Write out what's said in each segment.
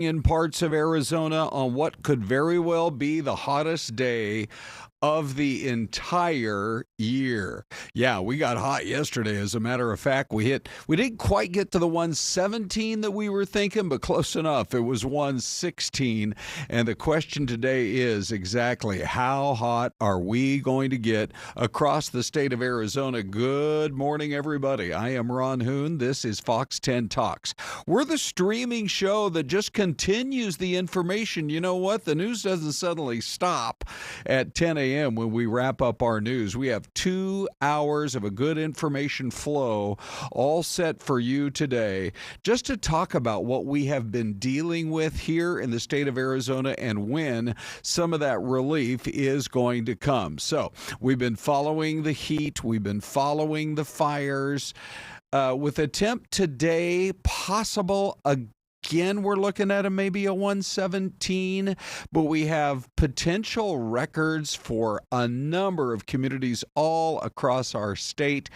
in parts of Arizona on what could very well be the hottest day of the entire year. Yeah, we got hot yesterday. As a matter of fact, we didn't quite get to the 117 that we were thinking, but close enough. It was 116. And the question today is exactly how hot are we going to get across the state of Arizona? Good morning, everybody. I am Ron Hoon. This is Fox 10 Talks. We're the streaming show that just continues the information. You know what? The news doesn't suddenly stop at 10 a.m. when we wrap up our news. We have 2 hours of a good information flow all set for you today just to talk about what we have been dealing with here in the state of Arizona and when some of that relief is going to come. So we've been following the heat. We've been following the fires. With a temp today possible again, we're looking at maybe a 117, but we have potential records for a number of communities all across our state.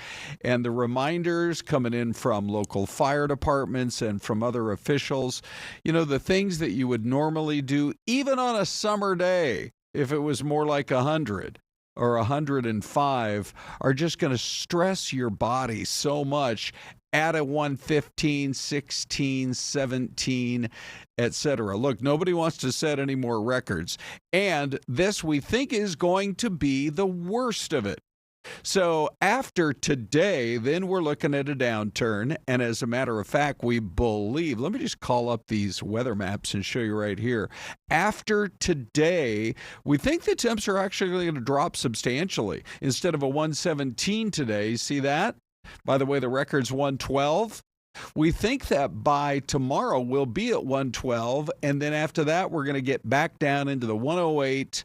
And the reminders coming in from local fire departments and from other officials, you know, the things that you would normally do, even on a summer day, if it was more like 100. Or 105 are just going to stress your body so much at a 115, 16, 17, etc. Look, nobody wants to set any more records. And this, we think, is going to be the worst of it. So after today, then we're looking at a downturn. And as a matter of fact, we believe, let me just call up these weather maps and show you right here. After today, we think the temps are actually going to drop substantially. Instead of a 117 today, see that? By the way, the record's 112. We think that by tomorrow we'll be at 112. And then after that, we're going to get back down into the 108.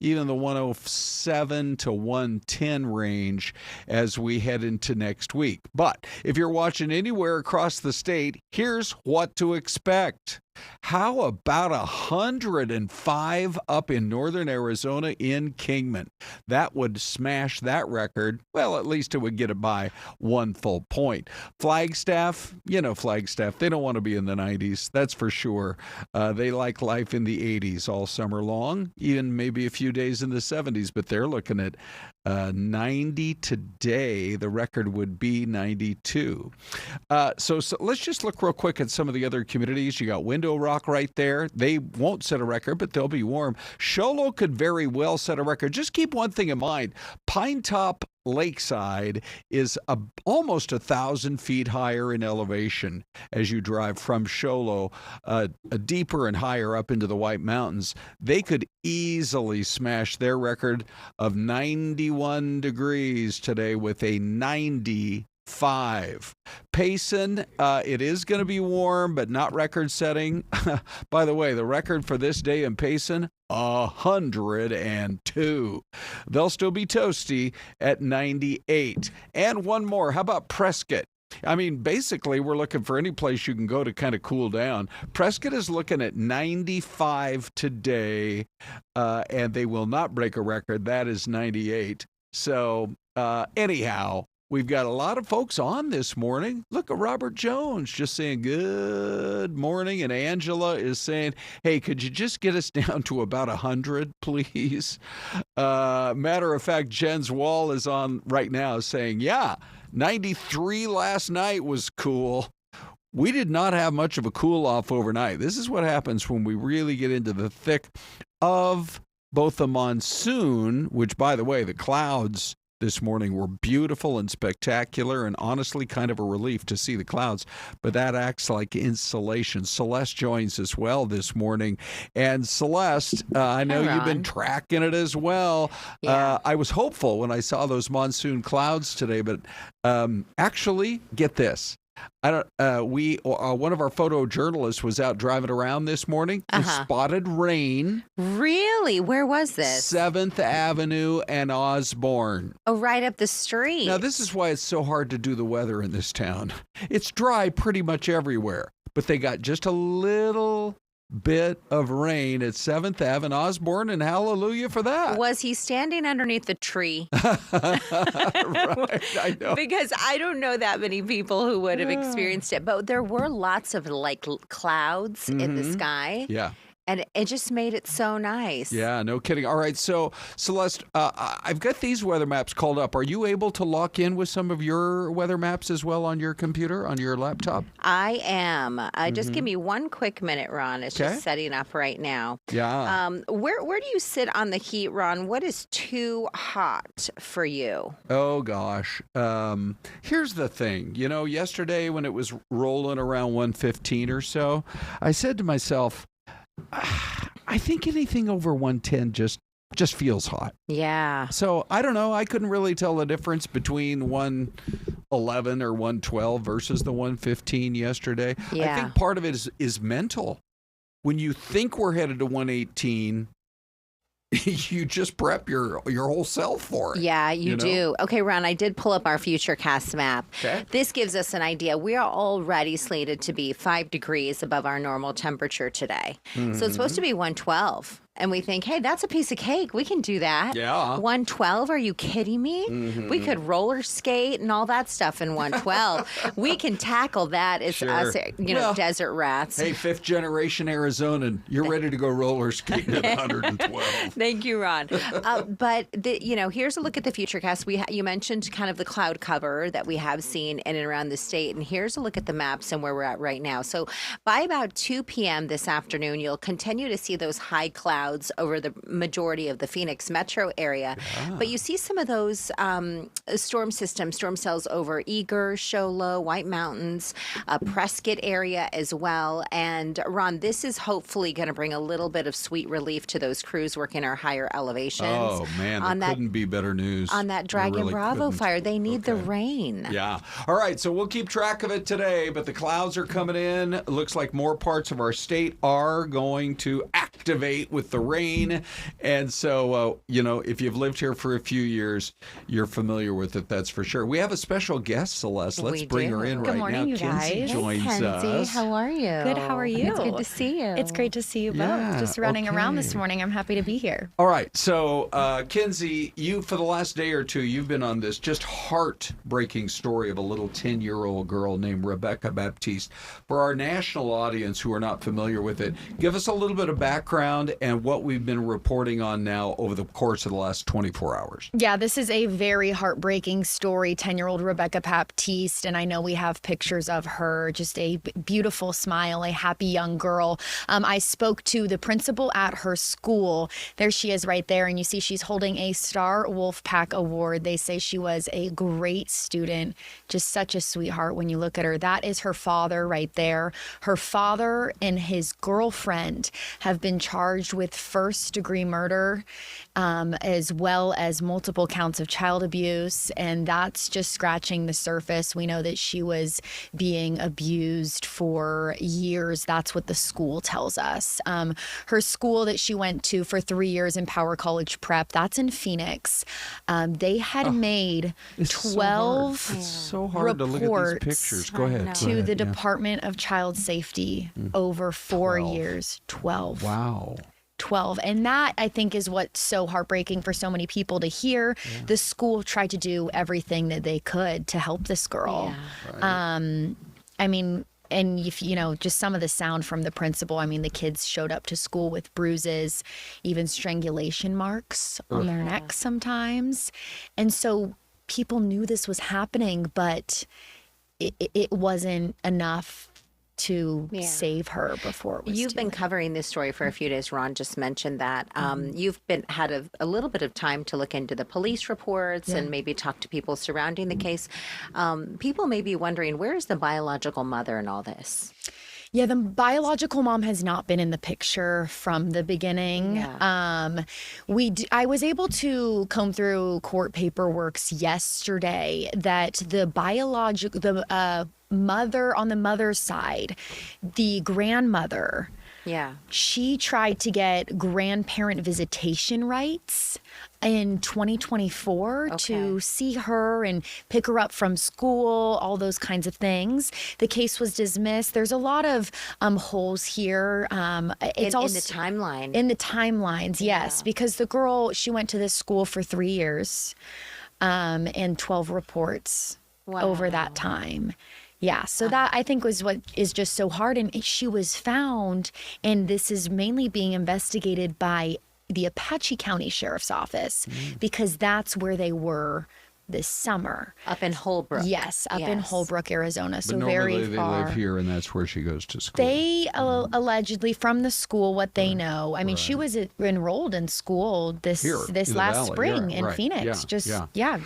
Even the 107 to 110 range as we head into next week. But if you're watching anywhere across the state, here's what to expect. How about 105 up in northern Arizona in Kingman? That would smash that record. Well, at least it would get it by 1 full point. Flagstaff, they don't want to be in the 90s. That's for sure. They like life in the 80s all summer long, even maybe a few days in the 70s, but they're looking at 90 today. The record would be 92. So let's just look real quick at some of the other communities. You got Window Rock right there. They won't set a record, but they'll be warm. Show Low could very well set a record. Just keep one thing in mind. Pine Top Lakeside is almost 1,000 feet higher in elevation as you drive from Show Low deeper and higher up into the White Mountains. They could easily smash their record of 91 degrees today with a 95. Payson, it is going to be warm, but not record-setting. By the way, the record for this day in Payson, 102. They'll still be toasty at 98. And one more. How about Prescott? I mean, basically, we're looking for any place you can go to kind of cool down. Prescott is looking at 95 today, and they will not break a record. That is 98. So, anyhow, we've got a lot of folks on this morning. Look at Robert Jones just saying good morning. And Angela is saying, hey, could you just get us down to about 100, please? Matter of fact, Jen's Wall is on right now saying, yeah, 93 last night was cool. We did not have much of a cool off overnight. This is what happens when we really get into the thick of both the monsoon, which, by the way, the clouds this morning were beautiful and spectacular and honestly kind of a relief to see the clouds, but that acts like insulation. Celeste joins us well this morning. And Celeste, I know you've been tracking it as well. Yeah. I was hopeful when I saw those monsoon clouds today, but actually, get this. One of our photojournalists was out driving around this morning and spotted rain. Really? Where was this? 7th Avenue and Osborne. Oh, right up the street. Now, this is why it's so hard to do the weather in this town. It's dry pretty much everywhere, but they got just a little bit of rain at 7th Ave and Osborne, and hallelujah for that. Was he standing underneath the tree? Right, I know. Because I don't know that many people who would have experienced it. But there were lots of clouds in the sky. Yeah. And it just made it so nice. Yeah, no kidding. All right, so Celeste, I've got these weather maps called up. Are you able to lock in with some of your weather maps as well on your computer, on your laptop? I am. Just give me one quick minute, Ron. It's just setting up right now. Yeah. Where do you sit on the heat, Ron? What is too hot for you? Oh, gosh. Here's the thing. You know, yesterday when it was rolling around 115 or so, I said to myself, I think anything over 110 just feels hot. Yeah. So I don't know. I couldn't really tell the difference between 111 or 112 versus the 115 yesterday. Yeah. I think part of it is mental. When you think we're headed to 118, you just prep your whole self for it. Yeah, you do. Okay, Ron, I did pull up our Futurecast map. Okay. This gives us an idea. We are already slated to be 5 degrees above our normal temperature today. So it's supposed to be 112. And we think, hey, that's a piece of cake. We can do that. Yeah. 112? Are you kidding me? We could roller skate and all that stuff in 112. We can tackle that as us, desert rats. Hey, 5th generation Arizonan, you're ready to go roller skating at 112. Thank you, Ron. But here's a look at the Futurecast. You mentioned kind of the cloud cover that we have seen in and around the state, and here's a look at the maps and where we're at right now. So by about 2 p.m. this afternoon, you'll continue to see those high clouds over the majority of the Phoenix metro area. Yeah. But you see some of those storm cells over Eager, Show Low, White Mountains, Prescott area as well. And Ron, this is hopefully going to bring a little bit of sweet relief to those crews working our higher elevations. Oh, man, that couldn't be better news. On that Dragon really Bravo fire. They need the rain. Yeah. All right, so we'll keep track of it today, but the clouds are coming in. It looks like more parts of our state are going to activate with the rain. And so, if you've lived here for a few years, you're familiar with it, that's for sure. We have a special guest, Celeste. Let's bring her in right now. Good morning, you Kenzie guys. joins Kenzie, us. how are you? Good, how are you? It's good to see you. It's great to see you both. Just running around this morning. I'm happy to be here. All right, so Kenzie, you, for the last day or two, you've been on this just heartbreaking story of a little 10-year-old girl named Rebekah Baptiste. For our national audience who are not familiar with it, give us a little bit of background and what we've been reporting on now over the course of the last 24 hours. Yeah, this is a very heartbreaking story, 10-year-old Rebekah Baptiste, and I know we have pictures of her, just a beautiful smile, a happy young girl. I spoke to the principal at her school. There she is right there, and you see she's holding a Star Wolfpack Award. They say she was a great student, just such a sweetheart when you look at her. That is her father right there. Her father and his girlfriend have been charged with first-degree murder, as well as multiple counts of child abuse, and that's just scratching the surface. We know that she was being abused for years. That's what the school tells us. Her school that she went to for 3 years in Power College Prep, that's in Phoenix. They had made 12 It's so hard to look at these pictures. Go ahead. To the Department of Child Safety over 4 years. 12. Wow. 12. And that, I think, is what's so heartbreaking for so many people to hear. Yeah. The school tried to do everything that they could to help this girl. Yeah. Right. I mean, and if just some of the sound from the principal, I mean, the kids showed up to school with bruises, even strangulation marks on their necks sometimes. And so people knew this was happening, but it wasn't enough to save her before it was You've been covering this story for a few days. Ron just mentioned that. You've had a little bit of time to look into the police reports and maybe talk to people surrounding the case. People may be wondering, where is the biological mother in all this? Yeah, the biological mom has not been in the picture from the beginning. Yeah. I was able to comb through court paperworks yesterday that the mother on the mother's side, the grandmother, Yeah. She tried to get grandparent visitation rights in 2024 to see her and pick her up from school, all those kinds of things. The case was dismissed. There's a lot of holes here. It's in also the timeline. in the timelines, yes, because the girl, she went to this school for 3 years, and 12 reports over that time. Yeah, so that I think was what is just so hard. And she was found, and this is mainly being investigated by the Apache County Sheriff's Office because that's where they were this summer. Up in Holbrook. Yes, up in Holbrook, Arizona. So but very normally far. they live here, and that's where she goes to school. They allegedly, from the school, what they know. I mean, she was enrolled in school this last valley. spring in Right. Phoenix.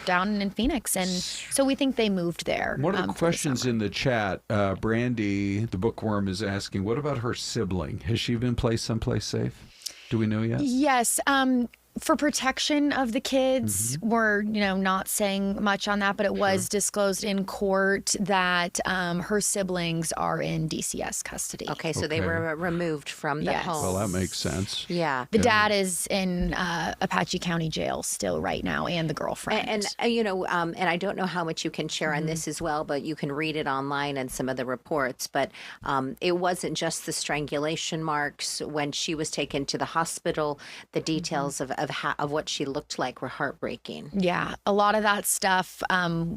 Down in Phoenix, and so we think they moved there. One of the questions in the chat, Brandy, the bookworm, is asking, what about her sibling? Has she been placed someplace safe? Do we know yet? Yes. For protection of the kids, we're not saying much on that, but it was disclosed in court that her siblings are in DCS custody. Okay, so they were removed from the home. Well, that makes sense. Yeah. The dad is in Apache County Jail still right now, and the girlfriend. And I don't know how much you can share on this as well, but you can read it online and some of the reports. But it wasn't just the strangulation marks. When she was taken to the hospital, the details of what she looked like were heartbreaking. Yeah, a lot of that stuff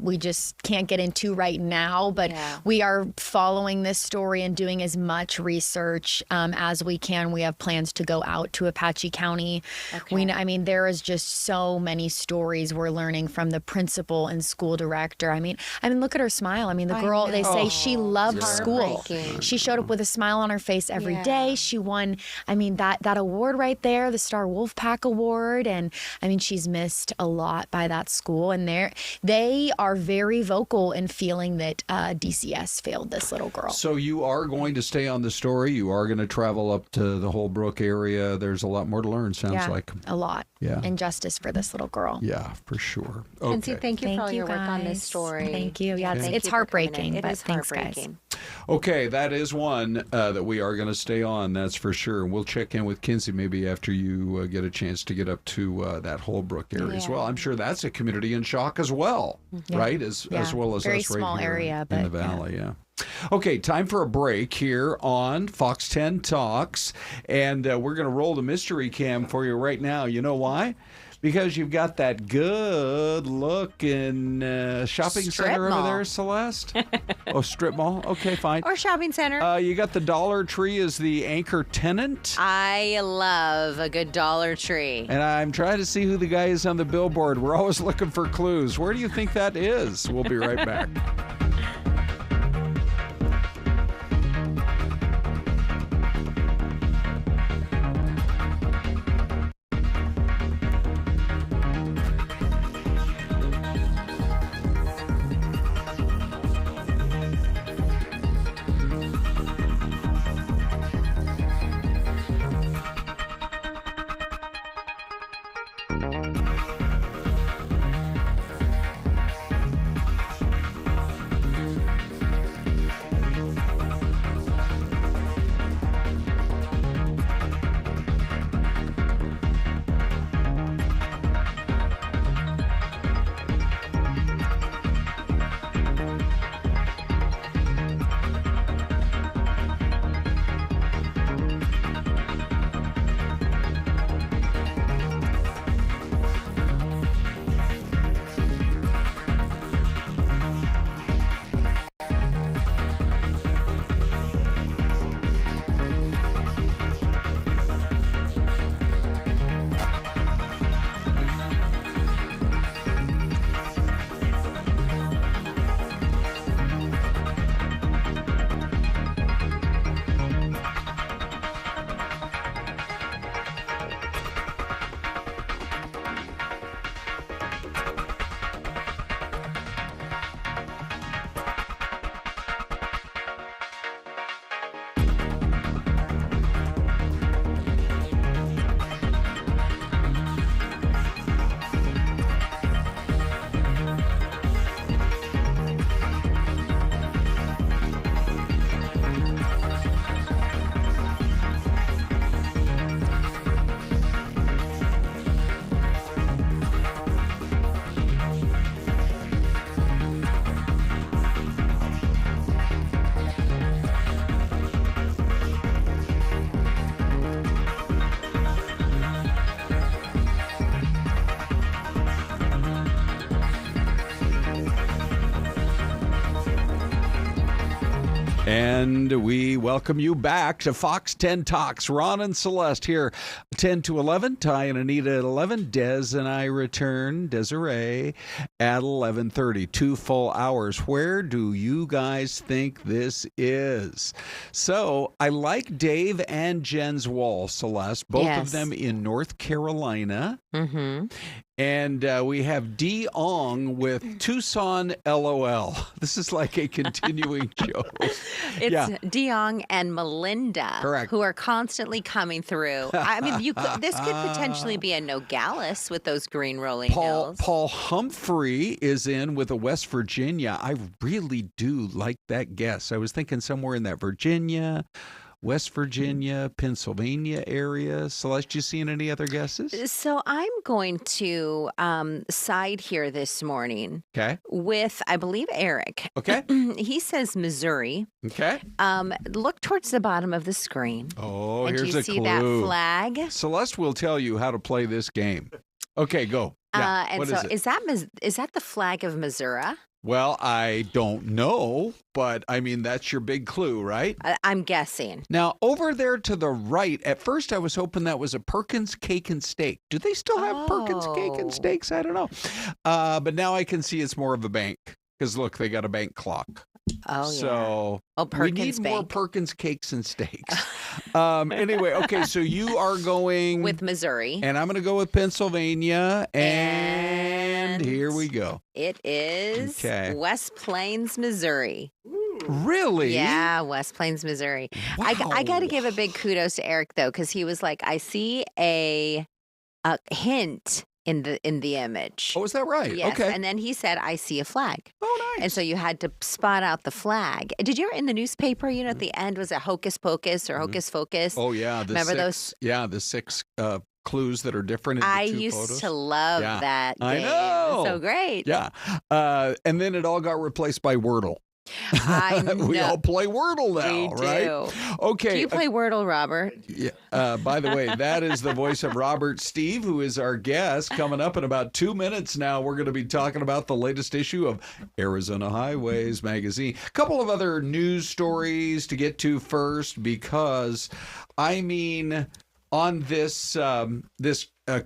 we just can't get into right now, but we are following this story and doing as much research as we can. We have plans to go out to Apache County. Okay. There is just so many stories we're learning from the principal and school director. I mean, look at her smile. The girl, they say she loved school. She showed up with a smile on her face every day. She won, that award right there, the Star Wolfpack Award. And she's missed a lot by that school. And they are very vocal in feeling that DCS failed this little girl. So you are going to stay on the story. You are going to travel up to the Holbrook area. There's a lot more to learn, sounds like. A lot. Yeah. And justice for this little girl. Yeah, for sure. Okay. Kenzie, thank you for all your work on this story. Thank you. Yeah, it's heartbreaking, but thanks, guys. Okay, that is one that we are going to stay on, that's for sure. And we'll check in with Kenzie maybe after you get a chance to get up to that Holbrook area as well. I'm sure that's a community in shock as well, right? As well as very us right small here area, in the valley, Okay, time for a break here on Fox 10 Talks. And we're going to roll the mystery cam for you right now. You know why? Because you've got that good-looking shopping strip center mall over there, Celeste. Strip mall? Okay, fine. Or shopping center. You got the Dollar Tree as the anchor tenant. I love a good Dollar Tree. And I'm trying to see who the guy is on the billboard. We're always looking for clues. Where do you think that is? We'll be right back. And we welcome you back to Fox 10 Talks. Ron and Celeste here, 10 to 11. Ty and Anita at 11. Des and I return, Desiree, at 11:30. 2 full hours. Where do you guys think this is? So I like Dave and Jen's wall, Celeste. Both of them in North Carolina. Mm-hmm. And we have D. Ong with Tucson LOL. This is like a continuing show. It's DeYoung and Melinda, correct, who are constantly coming through. I mean, this could potentially be a Nogales with those green rolling hills. Paul Humphrey is in with a West Virginia. I really do like that guess. I was thinking somewhere in that Virginia, West Virginia, Pennsylvania area. Celeste, you seen any other guesses? So I'm going to side here this morning. Okay. With, I believe, Eric. Okay. He says Missouri. Okay. Look towards the bottom of the screen. Oh, and here's a clue. Do you see that flag? Celeste will tell you how to play this game. Okay, go. Yeah. And what so is it? Is that the flag of Missouri? Well, I don't know, but I mean, that's your big clue, right? I'm guessing. Now, over there to the right, at first I was hoping that was a Perkins Cake and Steak. Do they still have Perkins Cake and Steaks? I don't know. But now I can see it's more of a bank because, look, they got a bank clock. Oh, so Perkins we need Bank. more Perkins Cakes and Steaks. Anyway, okay, so you are going with Missouri. And I'm going to go with Pennsylvania. And here we go. It is West Plains, Missouri. Really? Yeah, West Plains, Missouri. Wow. I got to give a big kudos to Eric, though, because he was like, I see a hint in the image. Oh, is that right? Yes. Okay. And then he said, I see a flag. Oh, nice. And so you had to spot out the flag. Did you ever in the newspaper, at the end, was it Hocus Pocus or Hocus Focus? Oh, yeah. Remember those? Yeah, the 6 clues that are different in the I two used photos. to love that game. I know. So great. Yeah. And then it all got replaced by Wordle. I know. We all play Wordle now, we right? Do. Okay. Do you play Wordle, Robert? Yeah. By the way, that is the voice of Robert Stieve, who is our guest. Coming up in about 2 minutes now, we're going to be talking about the latest issue of Arizona Highways magazine. A couple of other news stories to get to first, because, I mean, on this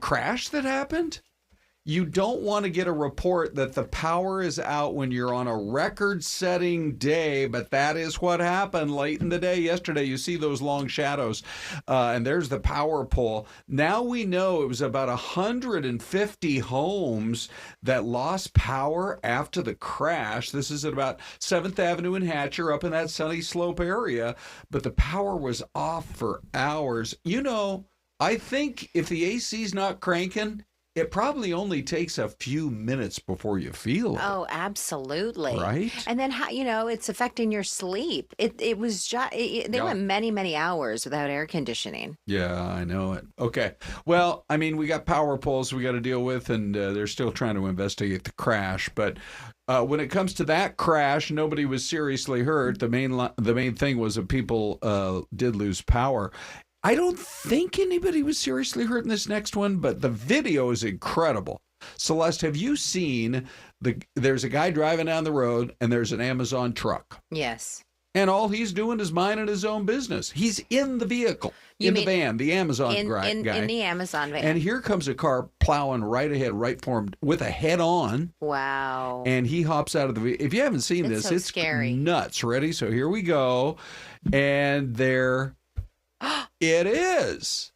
crash that happened, you don't want to get a report that the power is out when you're on a record-setting day, but that is what happened late in the day yesterday. You see those long shadows, and there's the power pole. Now we know it was about 150 homes that lost power after the crash. This is at about 7th Avenue and Hatcher up in that Sunny Slope area, but the power was off for hours. I think if the AC's not cranking, it probably only takes a few minutes before you feel it. Oh, absolutely. Right? And then, it's affecting your sleep. It was just, they went many, many hours without air conditioning. Yeah, I know it. Okay. Well, I mean, we got power poles we got to deal with, and they're still trying to investigate the crash. But when it comes to that crash, nobody was seriously hurt. The main thing was that people did lose power. I don't think anybody was seriously hurt in this next one, but the video is incredible. Celeste, have you seen there's a guy driving down the road and there's an Amazon truck? Yes. And all he's doing is minding his own business. He's in the vehicle, the van, the Amazon guy. In the Amazon van. And here comes a car plowing right ahead, right for him, with a head-on. Wow. And he hops out of the vehicle. If you haven't seen this, it's scary. Nuts. Ready? So here we go. And there it is.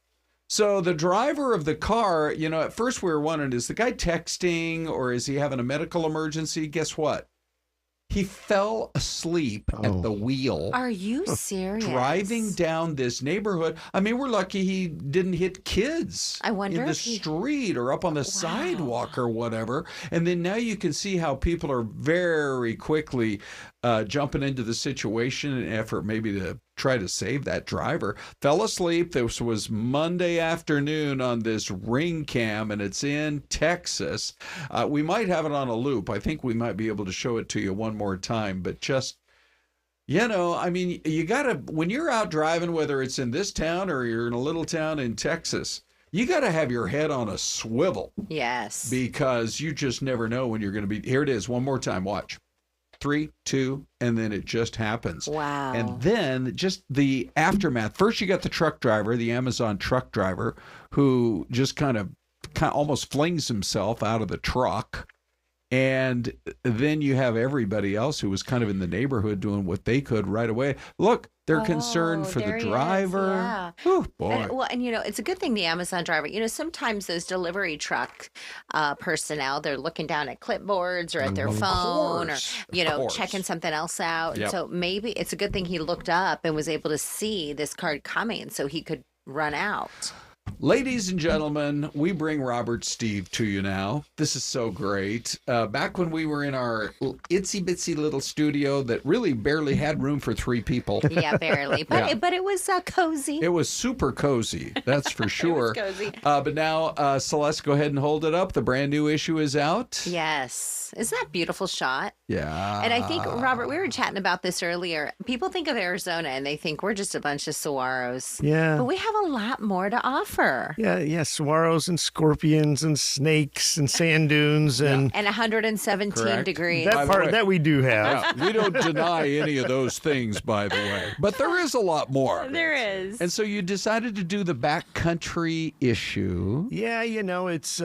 So the driver of the car, at first we were wondering, is the guy texting or is he having a medical emergency? Guess what? He fell asleep at the wheel. Are you serious? Driving down this neighborhood. I mean, we're lucky he didn't hit kids I wonder in the if street or up on the sidewalk or whatever. And then now you can see how people are very quickly jumping into the situation in an effort maybe to try to save that driver. Fell asleep. This was Monday afternoon on this Ring Cam, and it's in Texas. We might have it on a loop. I think we might be able to show it to you one more time, but just, I mean, you got to, when you're out driving, whether it's in this town or you're in a little town in Texas, you got to have your head on a swivel. Yes. Because you just never know when you're going to be. Here it is. One more time. Watch. 3, 2, and then it just happens. Wow. And then just the aftermath. First, you got the truck driver, the Amazon truck driver, who just kind of almost flings himself out of the truck. And then you have everybody else who was kind of in the neighborhood doing what they could right away. Look, they're concerned for the driver. Yeah. Whew, boy. And it's a good thing the Amazon driver, sometimes those delivery truck personnel, they're looking down at clipboards or at their phone or, checking something else out. Yep. So maybe it's a good thing he looked up and was able to see this card coming so he could run out. Ladies and gentlemen, we bring Robert Stieve to you now. This is so great. Back when we were in our itsy-bitsy little studio that really barely had room for 3 people. Yeah, barely. But it was cozy. It was super cozy, that's for sure. It was cozy. But now, Celeste, go ahead and hold it up. The brand new issue is out. Yes. Isn't that a beautiful shot? Yeah. And I think, Robert, we were chatting about this earlier. People think of Arizona and they think we're just a bunch of saguaros. Yeah. But we have a lot more to offer. Yeah, saguaros and scorpions and snakes and sand dunes and 117 Correct. degrees. that part that we do have. Yeah, we don't deny any of those things, by the way. But there is a lot more. There is. And so you decided to do the backcountry issue. Yeah, it's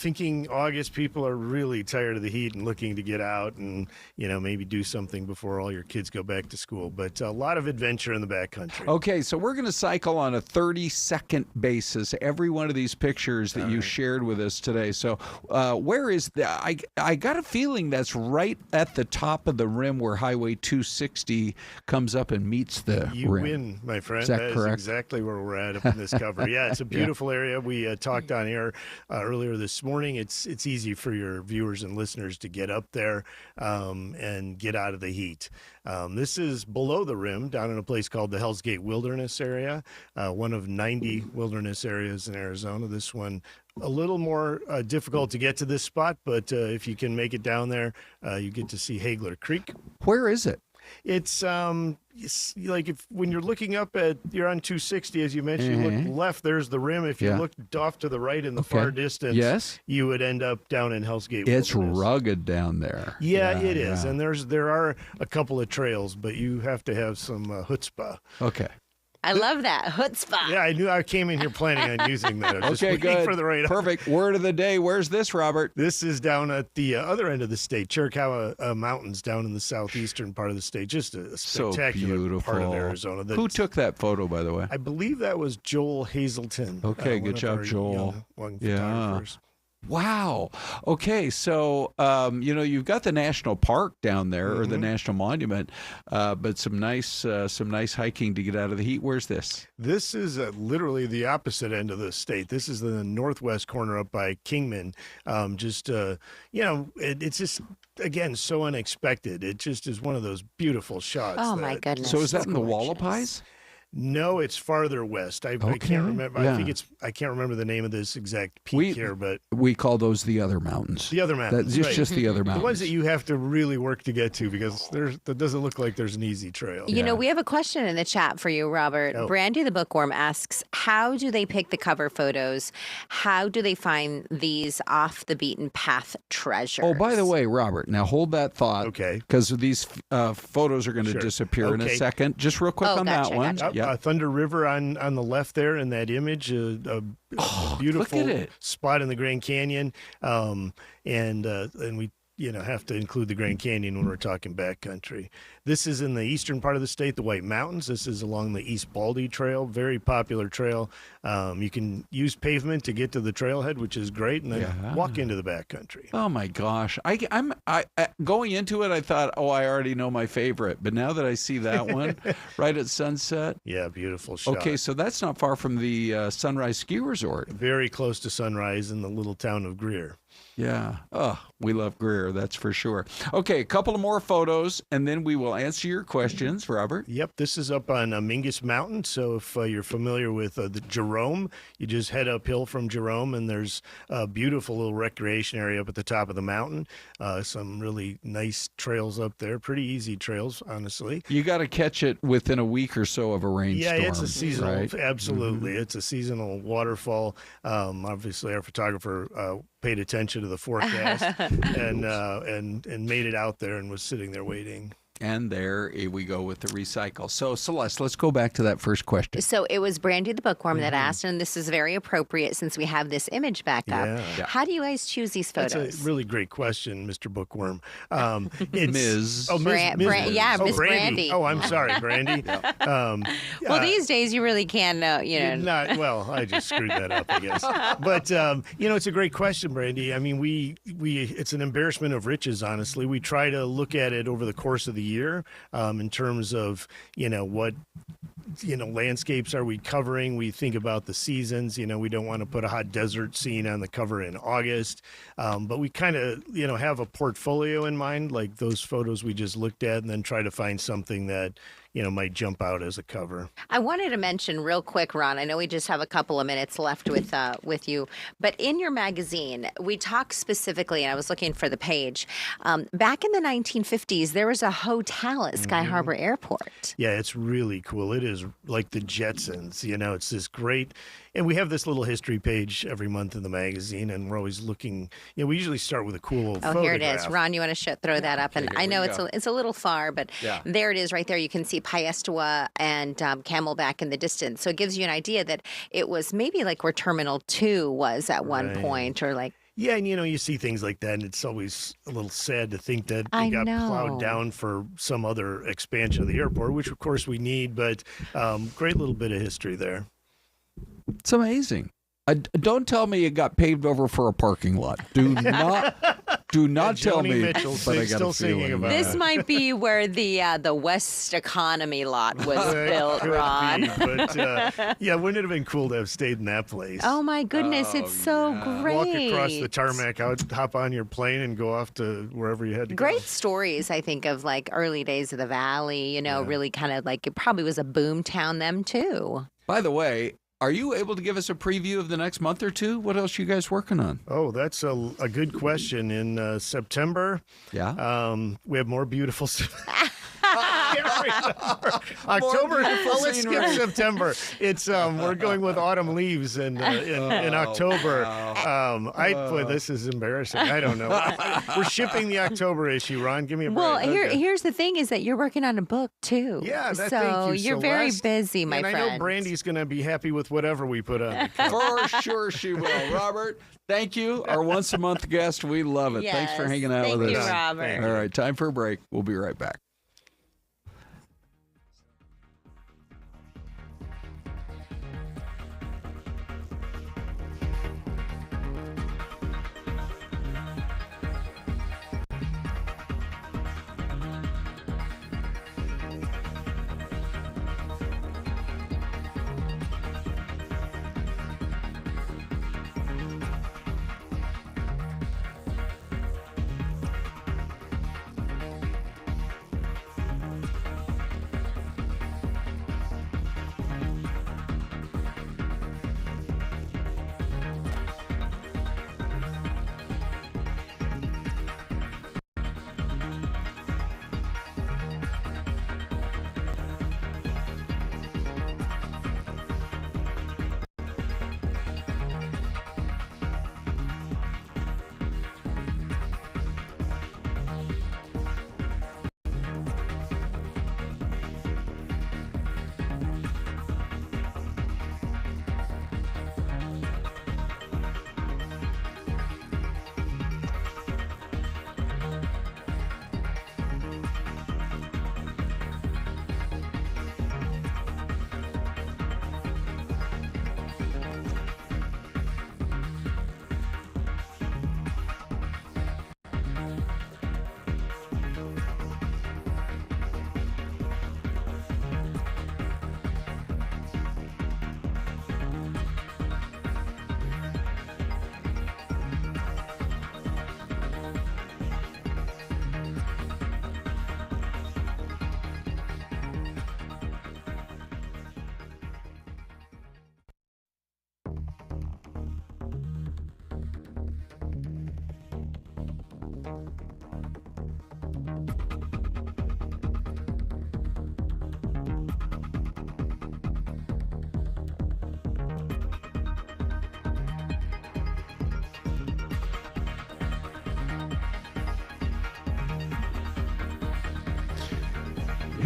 thinking August, people are really tired of the heat and looking to get out and maybe do something before all your kids go back to school. But a lot of adventure in the backcountry. Okay, so we're going to cycle on a 30-second basis every one of these pictures that you shared with us today. So where is I got a feeling that's right at the top of the rim where Highway 260 comes up and meets the You rim. win, my friend. Is that Is correct? exactly where we're at up in this cover. Yeah, it's a beautiful area. We talked on air earlier this morning. It's easy for your viewers and listeners to get up there and get out of the heat. This is below the rim, down in a place called the Hell's Gate Wilderness Area, one of 90 wilderness areas in Arizona. This one a little more difficult to get to this spot, but if you can make it down there, you get to see Hagler Creek. Where is it? It's like when you're looking up you're on 260, as you mentioned, you look left, there's the rim. If you looked off to the right in the far distance, you would end up down in Hell's Gate It's Wilderness. rugged down there. Yeah, it is. And there are a couple of trails, but you have to have some chutzpah. Okay. I love that. Chutzpah. Yeah, I knew I came in here planning on using that. I was Okay, just waiting good. for the right Perfect. Word of the day. Where's this, Robert? This is down at the other end of the state, Chiricahua Mountains, down in the southeastern part of the state. Just a spectacular part of Arizona. Who took that photo, by the way? I believe that was Joel Hazelton. Okay, one good of job, our Joel. young Yeah. photographers. Wow. Okay, so you've got the national park down there, or the national monument, but some nice hiking to get out of the heat. Where's this? This is literally the opposite end of the state. This is the northwest corner up by Kingman. It's just, again, so unexpected. It just is one of those beautiful shots. Oh, my goodness. So is that in the Gorgeous. Wallapies? No, it's farther west. I can't remember. Yeah. I can't remember the name of this exact peak here, but we call those the other mountains. the other mountains. That's right. just the other mountains. The ones that you have to really work to get to, because that doesn't look like there's an easy trail. We have a question in the chat for you, Robert. Oh. Brandy the Bookworm asks, how do they pick the cover photos? How do they find these off the beaten path treasures? Oh, by the way, Robert, now hold that thought. Okay. Because these photos are going to Sure. disappear in a Okay. second. Just real quick on gotcha, that one. gotcha. Yeah. Thunder River on the left there in that image, a beautiful look at it. spot in the Grand Canyon, and we have to include the Grand Canyon when we're talking backcountry. This is in the eastern part of the state, the White Mountains. This is along the East Baldy Trail, very popular trail. You can use pavement to get to the trailhead, which is great, and then walk into the backcountry. Oh my gosh! I'm going into it. I thought, I already know my favorite, but now that I see that one right at sunset, Yeah, beautiful shot. okay, so that's not far from the Sunrise Ski Resort. Very close to Sunrise in the little town of Greer. Yeah. Oh, we love Greer, that's for sure. Okay, a couple of more photos, and then we will answer your questions, Robert. Yep, this is up on Mingus Mountain. So if you're familiar with the Jerome, you just head uphill from Jerome, and there's a beautiful little recreation area up at the top of the mountain. Some really nice trails up there, pretty easy trails, honestly. You got to catch it within a week or so of a rainstorm. Yeah, it's a seasonal, right? absolutely. It's a seasonal waterfall. Obviously, our photographer paid attention to the forecast and made it out there and was sitting there waiting. And there we go with the recycle. So, Celeste, let's go back to that first question. So it was Brandy the bookworm that asked, and this is very appropriate since we have this image back up. Yeah. How do you guys choose these photos? That's a really great question, Mr. Bookworm. It's Ms. Oh, Ms. Yeah, Miss Brandy. Brandy. Oh, I'm sorry, Brandy. Well, these days you really can know, Well, I just screwed that up, I guess. But it's a great question, Brandy. I mean, we it's an embarrassment of riches, honestly. We try to look at it over the course of the year in terms of what landscapes are we covering. We think about the seasons. We don't want to put a hot desert scene on the cover in August, but we kind of have a portfolio in mind, like those photos we just looked at, and then try to find something that might jump out as a cover. I wanted to mention real quick, Ron, I know we just have a couple of minutes left with you, but in your magazine, we talk specifically, and I was looking for the page, back in the 1950s, there was a hotel at Sky Harbor Airport. Yeah, it's really cool. It is like the Jetsons, it's this great, and we have this little history page every month in the magazine, and we're always looking, we usually start with a cool old photograph. Here it is. Ron, you want to throw that up? And I know it's a little far, but there it is right there. You can see Piestewa and Camelback in the distance. So it gives you an idea that it was maybe like where Terminal 2 was at one point, or like. Yeah, and you see things like that, and it's always a little sad to think that it got plowed down for some other expansion of the airport, which of course we need, but great little bit of history there. It's amazing. Don't tell me it got paved over for a parking lot. Do not tell me. Mitchell's but I got still a singing feeling about This it. might be where the West Economy lot was built, Could Ron. be, but wouldn't it have been cool to have stayed in that place? Oh my goodness, it's so great. Walk across the tarmac, hop on your plane, and go off to wherever you had to go. Great stories, I think, of like early days of the Valley, really kind of like it probably was a boom town then too. By the way, are you able to give us a preview of the next month or two? What else are you guys working on? Oh, that's a good question. In September, we have more beautiful October. Let's skip September. It's we're going with autumn leaves in October. Boy, this is embarrassing. I don't know. We're shipping the October issue. Ron, give me a break. Well, here's the thing: is that you're working on a book too. Yeah, so thank you, you're very Celeste. busy, my friend. friend. And I know Brandy's going to be happy with whatever we put on. For sure she will. Robert, thank you. Our once-a-month guest. We love it. Thanks for hanging out with us. Thank you, Robert. All right, time for a break. We'll be right back.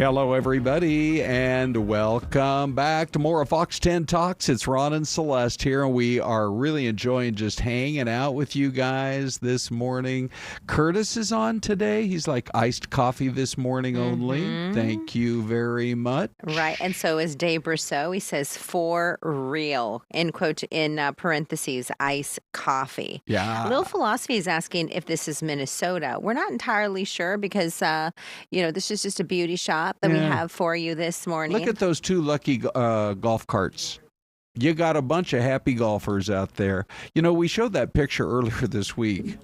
Hello, everybody, and welcome back to more of Fox 10 Talks. It's Ron and Celeste here, and we are really enjoying just hanging out with you guys this morning. Curtis is on today. He's like iced coffee this morning only. Thank you very much. Right, and so is Dave Brousseau. He says, for real, in parentheses, ice coffee. Yeah. Lil Philosophy is asking if this is Minnesota. We're not entirely sure because, this is just a beauty shop that we have for you this morning. Look at those two lucky golf carts. You got a bunch of happy golfers out there. You know, we showed that picture earlier this week.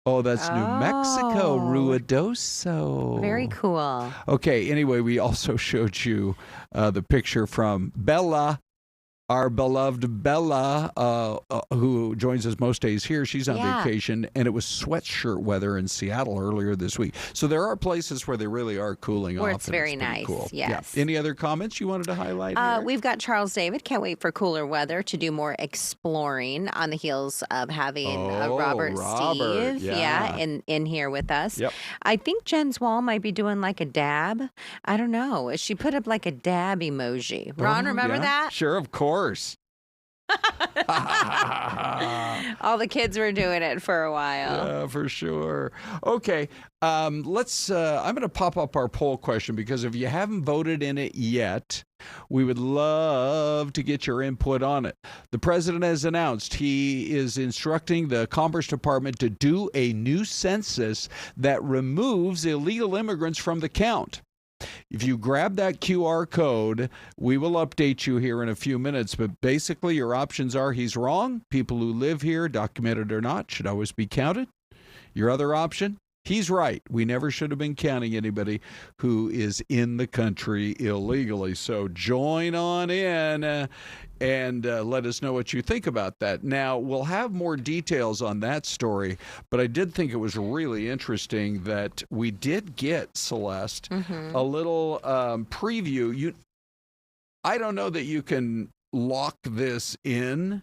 Oh, that's New Mexico, Ruidoso. Very cool. Okay, anyway, we also showed you the picture from Bella, our beloved Bella, who joins us most days here. She's on vacation, and it was sweatshirt weather in Seattle earlier this week. So there are places where they really are cooling off. Where it's very nice, cool. yes. Yeah. Any other comments you wanted to highlight here? We've got Charles David. Can't wait for cooler weather to do more exploring on the heels of having Robert Stieve in here with us. Yep. I think Jen's Wall might be doing like a dab. I don't know. She put up like a dab emoji. Ron, remember that? Sure, of course. All the kids were doing it for a while. Yeah, for sure. Okay, let's. I'm going to pop up our poll question because if you haven't voted in it yet, we would love to get your input on it. The president has announced he is instructing the Commerce Department to do a new census that removes illegal immigrants from the count. If you grab that QR code, we will update you here in a few minutes. But basically, your options are he's wrong. People who live here, documented or not, should always be counted. Your other option, he's right. We never should have been counting anybody who is in the country illegally. So join on in and let us know what you think about that. Now, we'll have more details on that story, but I did think it was really interesting that we did get, Celeste, a little preview. I don't know that you can lock this in,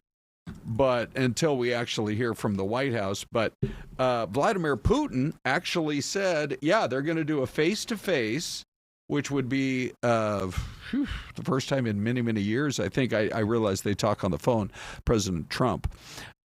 but until we actually hear from the White House. But Vladimir Putin actually said, they're going to do a face-to-face, which would be the first time in many, many years. I think I realized they talk on the phone, President Trump,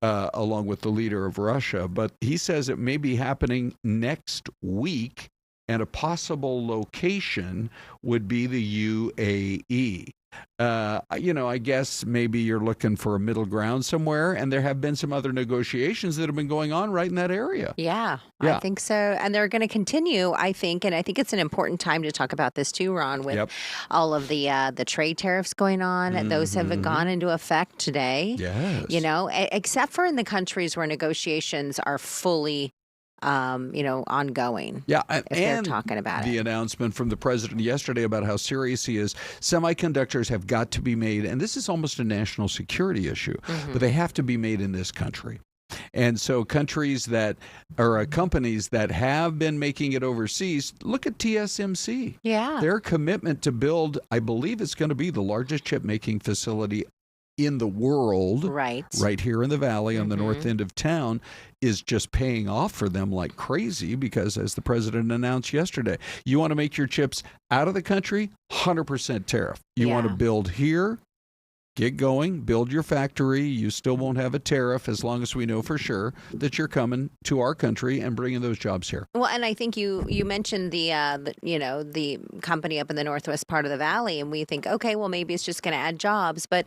along with the leader of Russia. But he says it may be happening next week, and a possible location would be the UAE. I guess maybe you're looking for a middle ground somewhere, and there have been some other negotiations that have been going on right in that area. Yeah, I think so. And they're going to continue, I think, and I think it's an important time to talk about this too, Ron, with all of the trade tariffs going on. Those have gone into effect today. Yes. Except for in the countries where negotiations are fully ongoing. Yeah, if they're talking about the announcement from the president yesterday about how serious he is. Semiconductors have got to be made, and this is almost a national security issue, but they have to be made in this country. And so companies that have been making it overseas, look at TSMC. Yeah. Their commitment to build, I believe it's going to be the largest chip making facility in the world, right here in the valley on the north end of town, is just paying off for them like crazy because, as the president announced yesterday, you want to make your chips out of the country, 100% tariff. You want to build here, get going, build your factory. You still won't have a tariff as long as we know for sure that you're coming to our country and bringing those jobs here. Well, and I think you mentioned the company up in the northwest part of the valley, and we think, okay, well, maybe it's just going to add jobs, but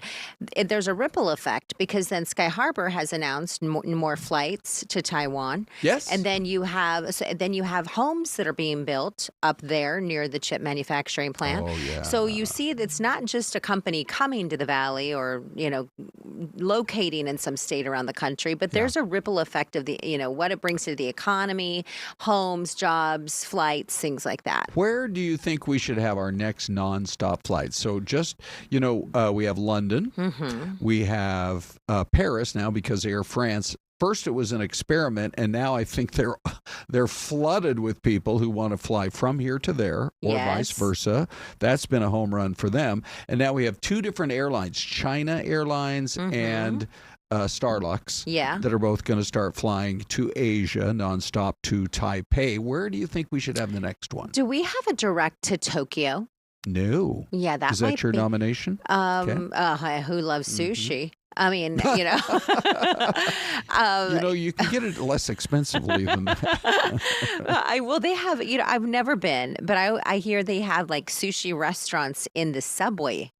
there's a ripple effect because then Sky Harbor has announced more flights to Taiwan. Yes, and then you have homes that are being built up there near the chip manufacturing plant. Oh, yeah. So you see, it's not just a company coming to the valley or locating in some state around the country, but there's a ripple effect of the what it brings to the economy, homes, jobs, flights, things like that. Where do you think we should have our next nonstop flights? So just we have London, we have Paris now because Air France. First, it was an experiment, and now I think they're flooded with people who want to fly from here to there, or vice versa. That's been a home run for them. And now we have two different airlines, China Airlines and Starlux Yeah. that are both going to start flying to Asia nonstop to Taipei. Where do you think we should have the next one? Do we have a direct to Tokyo? No. Yeah, that Is might that your be. nomination? Who loves sushi? I mean, you know. You can get it less expensively than that. Well, they have, I've never been, but I hear they have like sushi restaurants in the subway.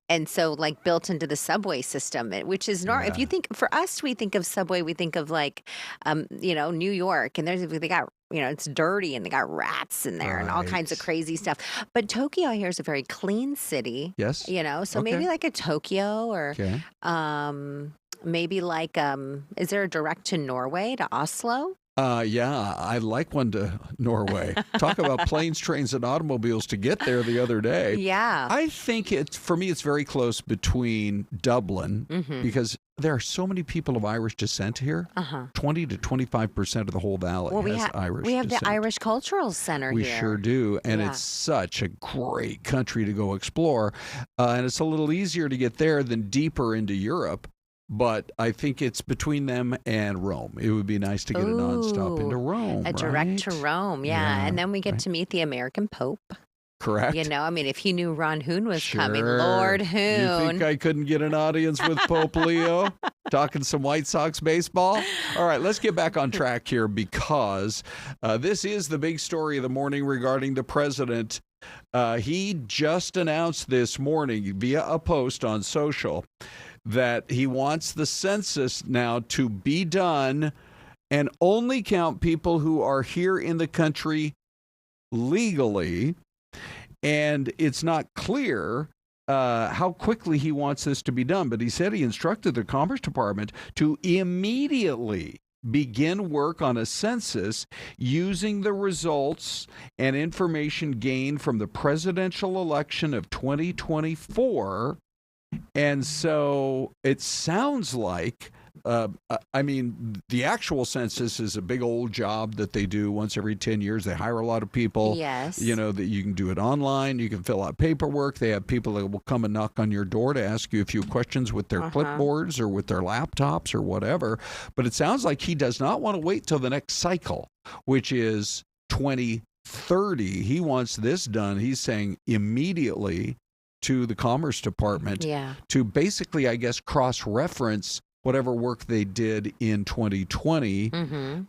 And so like built into the subway system, which is normal. If you think, for us, we think of subway, we think of like, New York, and they got, it's dirty and they got rats in there and all kinds of crazy stuff. But Tokyo, I hear, is a very clean city. Yes. So Okay. maybe like a Tokyo or maybe like, is there a direct to Norway, to Oslo? Yeah, I like one to Norway. Talk about planes, trains, and automobiles to get there the other day. Yeah. I think for me, it's very close between Dublin, because there are so many people of Irish descent here. 20 to 25% of the whole valley has Irish We have descent. the Irish Cultural Center We here. sure do. And Yeah. it's such a great country to go explore. And it's a little easier to get there than deeper into Europe. But I think it's between them and Rome. It would be nice to get a nonstop into Rome. A direct to Rome, yeah. And then we get to meet the American Pope. Correct. If he knew Ron Hoon was coming, Lord Hoon. You think I couldn't get an audience with Pope Leo talking some White Sox baseball? All right, let's get back on track here, because this is the big story of the morning regarding the president. He just announced this morning via a post on social that he wants the census now to be done and only count people who are here in the country legally. And it's not clear how quickly he wants this to be done. But he said he instructed the Commerce Department to immediately begin work on a census using the results and information gained from the presidential election of 2024. And so it sounds like, the actual census is a big old job that they do once every 10 years. They hire a lot of people. Yes. That you can do it online. You can fill out paperwork. They have people that will come and knock on your door to ask you a few questions with their clipboards or with their laptops or whatever. But it sounds like he does not want to wait till the next cycle, which is 2030. He wants this done, he's saying, immediately to the Commerce Department to basically, I guess, cross-reference whatever work they did in 2020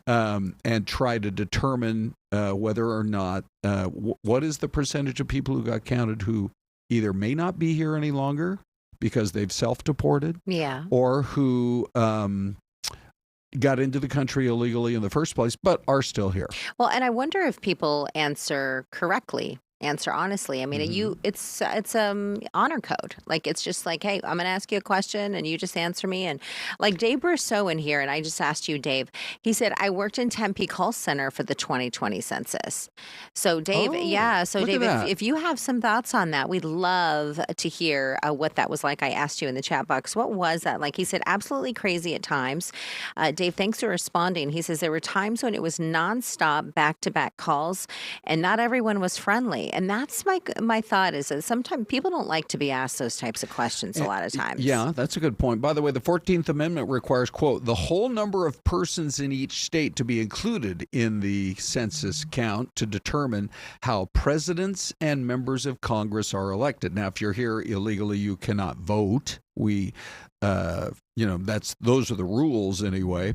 and try to determine whether or not, what is the percentage of people who got counted who either may not be here any longer because they've self-deported or who got into the country illegally in the first place but are still here. Well, and I wonder if people answer correctly. Answer honestly. I mean, it's honor code. Like, it's just like, hey, I'm going to ask you a question and you just answer me. And like Dave Brousseau in here, and I just asked you, Dave, he said, I worked in Tempe call center for the 2020 census. So Dave, Dave, if you have some thoughts on that, we'd love to hear what that was like. I asked you in the chat box, what was that like? He said, absolutely crazy at times. Dave, thanks for responding. He says, there were times when it was nonstop back-to-back calls and not everyone was friendly. And that's my thought is that sometimes people don't like to be asked those types of questions a lot of times. Yeah, that's a good point. By the way, the 14th Amendment requires, quote, the whole number of persons in each state to be included in the census count to determine how presidents and members of Congress are elected. Now, if you're here illegally, you cannot vote. Those are the rules anyway.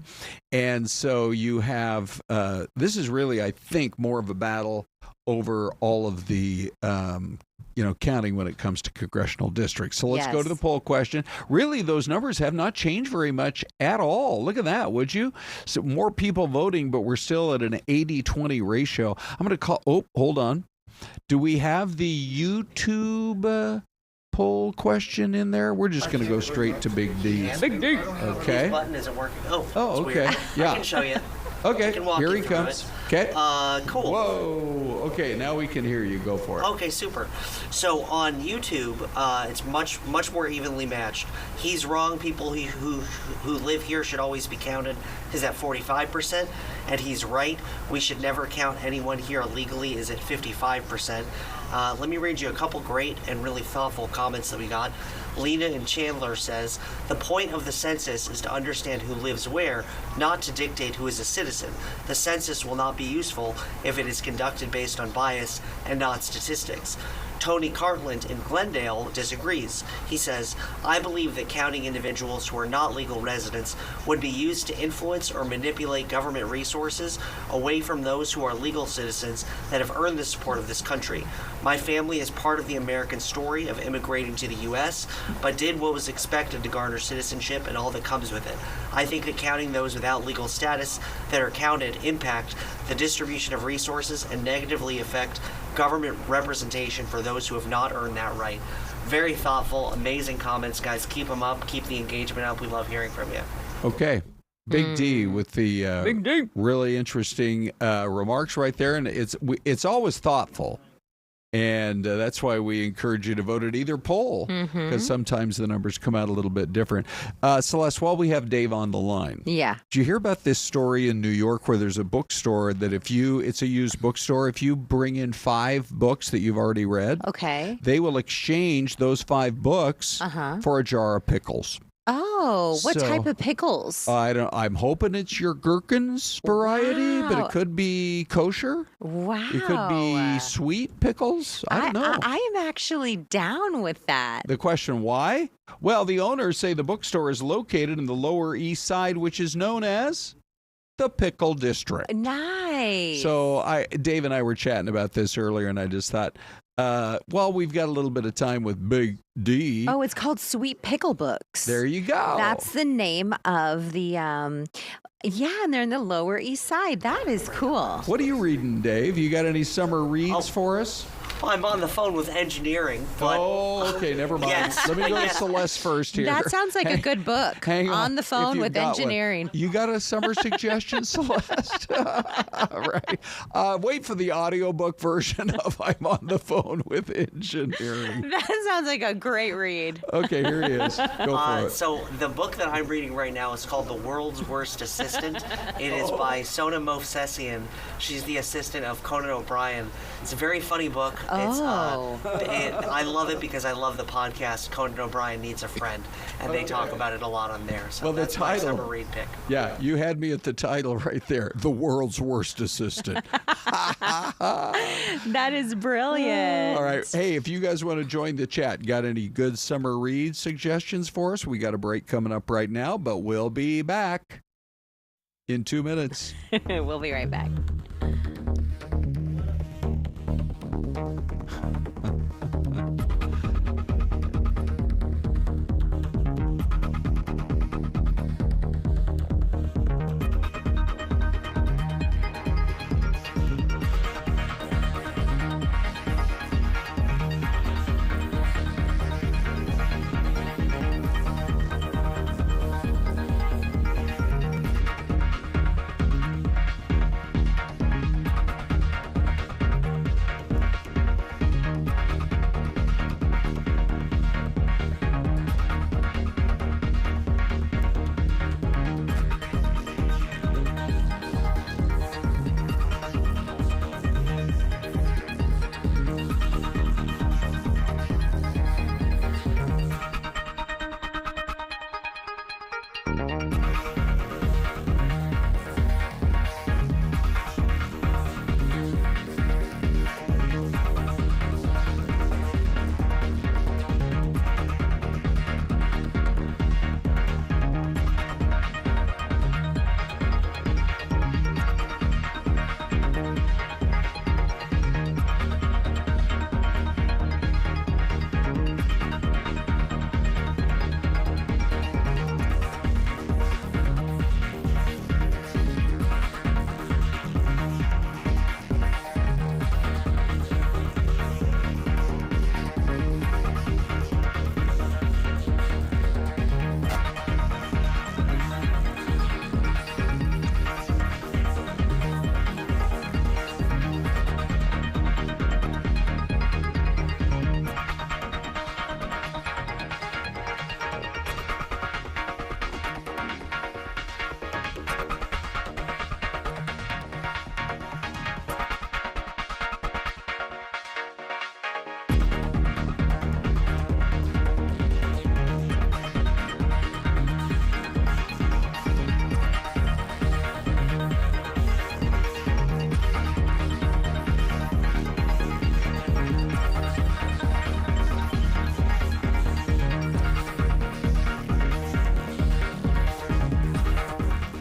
And so you have, this is really, I think, more of a battle over all of the, counting when it comes to congressional districts. So let's go to the poll question. Really, those numbers have not changed very much at all. Look at that, would you? So more people voting, but we're still at an 80-20 ratio. I'm going to call, hold on. Do we have the YouTube poll question in there? We're just going to go straight to Big D. Big D. Okay. This button isn't working. Oh, okay. Weird. Yeah. I can show you. Okay, can walk here you he through comes. it. Okay. Cool. Whoa. Okay, now we can hear you. Go for it. Okay, super. So on YouTube, it's much more evenly matched. He's wrong. People who live here should always be counted. Is at 45%, and he's right. We should never count anyone here illegally. Is at 55%. Let me read you a couple great and really thoughtful comments that we got. Lena in Chandler says, the point of the census is to understand who lives where, not to dictate who is a citizen. The census will not be useful if it is conducted based on bias and not statistics. Tony Cartland in Glendale disagrees. He says, I believe that counting individuals who are not legal residents would be used to influence or manipulate government resources away from those who are legal citizens that have earned the support of this country. My family is part of the American story of immigrating to the U.S., but did what was expected to garner citizenship and all that comes with it. I think that counting those without legal status that are counted impact the distribution of resources and negatively affect government representation for those who have not earned that right. Very thoughtful, amazing comments, guys. Keep them up. Keep the engagement up. We love hearing from you. Okay. Big D with the really interesting remarks right there. And it's always thoughtful. And that's why we encourage you to vote at either poll, because sometimes the numbers come out a little bit different. Celeste, while we have Dave on the line, Yeah. did you hear about this story in New York where there's a bookstore that it's a used bookstore, if you bring in 5 books that you've already read, Okay. they will exchange those 5 books for a jar of pickles. Oh, what So, type of pickles? I'm hoping it's your gherkins variety, but Wow. it could be kosher. Wow. It could be sweet pickles. I don't know. I am actually down with that. The question, why? Well, the owners say the bookstore is located in the Lower East Side, which is known as the Pickle District. Nice. So Dave and I were chatting about this earlier, and I just thought, well, we've got a little bit of time with Big D. Oh, it's called Sweet Pickle Books. There you go. That's the name of the, and they're in the Lower East Side. That is cool. What are you reading, Dave? You got any summer reads for us? I'm on the phone with engineering, but Oh, okay, never mind. Yes. Let me go to Yes. Celeste first here. That sounds like a good book. Hang on the if phone you've with got one. engineering. You got a summer suggestion, Celeste? Right. Wait for the audiobook version of I'm on the phone with engineering. That sounds like a great read. Okay, here he is. Go for it. So the book that I'm reading right now is called The World's Worst Assistant. It is by Sona Movsesian. She's the assistant of Conan O'Brien. It's a very funny book. I love it because I love the podcast Conan O'Brien Needs a Friend, and they talk about it a lot on there. So Well, the that's my title- summer read pick. Yeah, you had me at the title right there. The World's Worst Assistant. That is brilliant. All right. Hey, if you guys want to join the chat, got any good summer read suggestions for us? We got a break coming up right now, but we'll be back in 2 minutes. We'll be right back.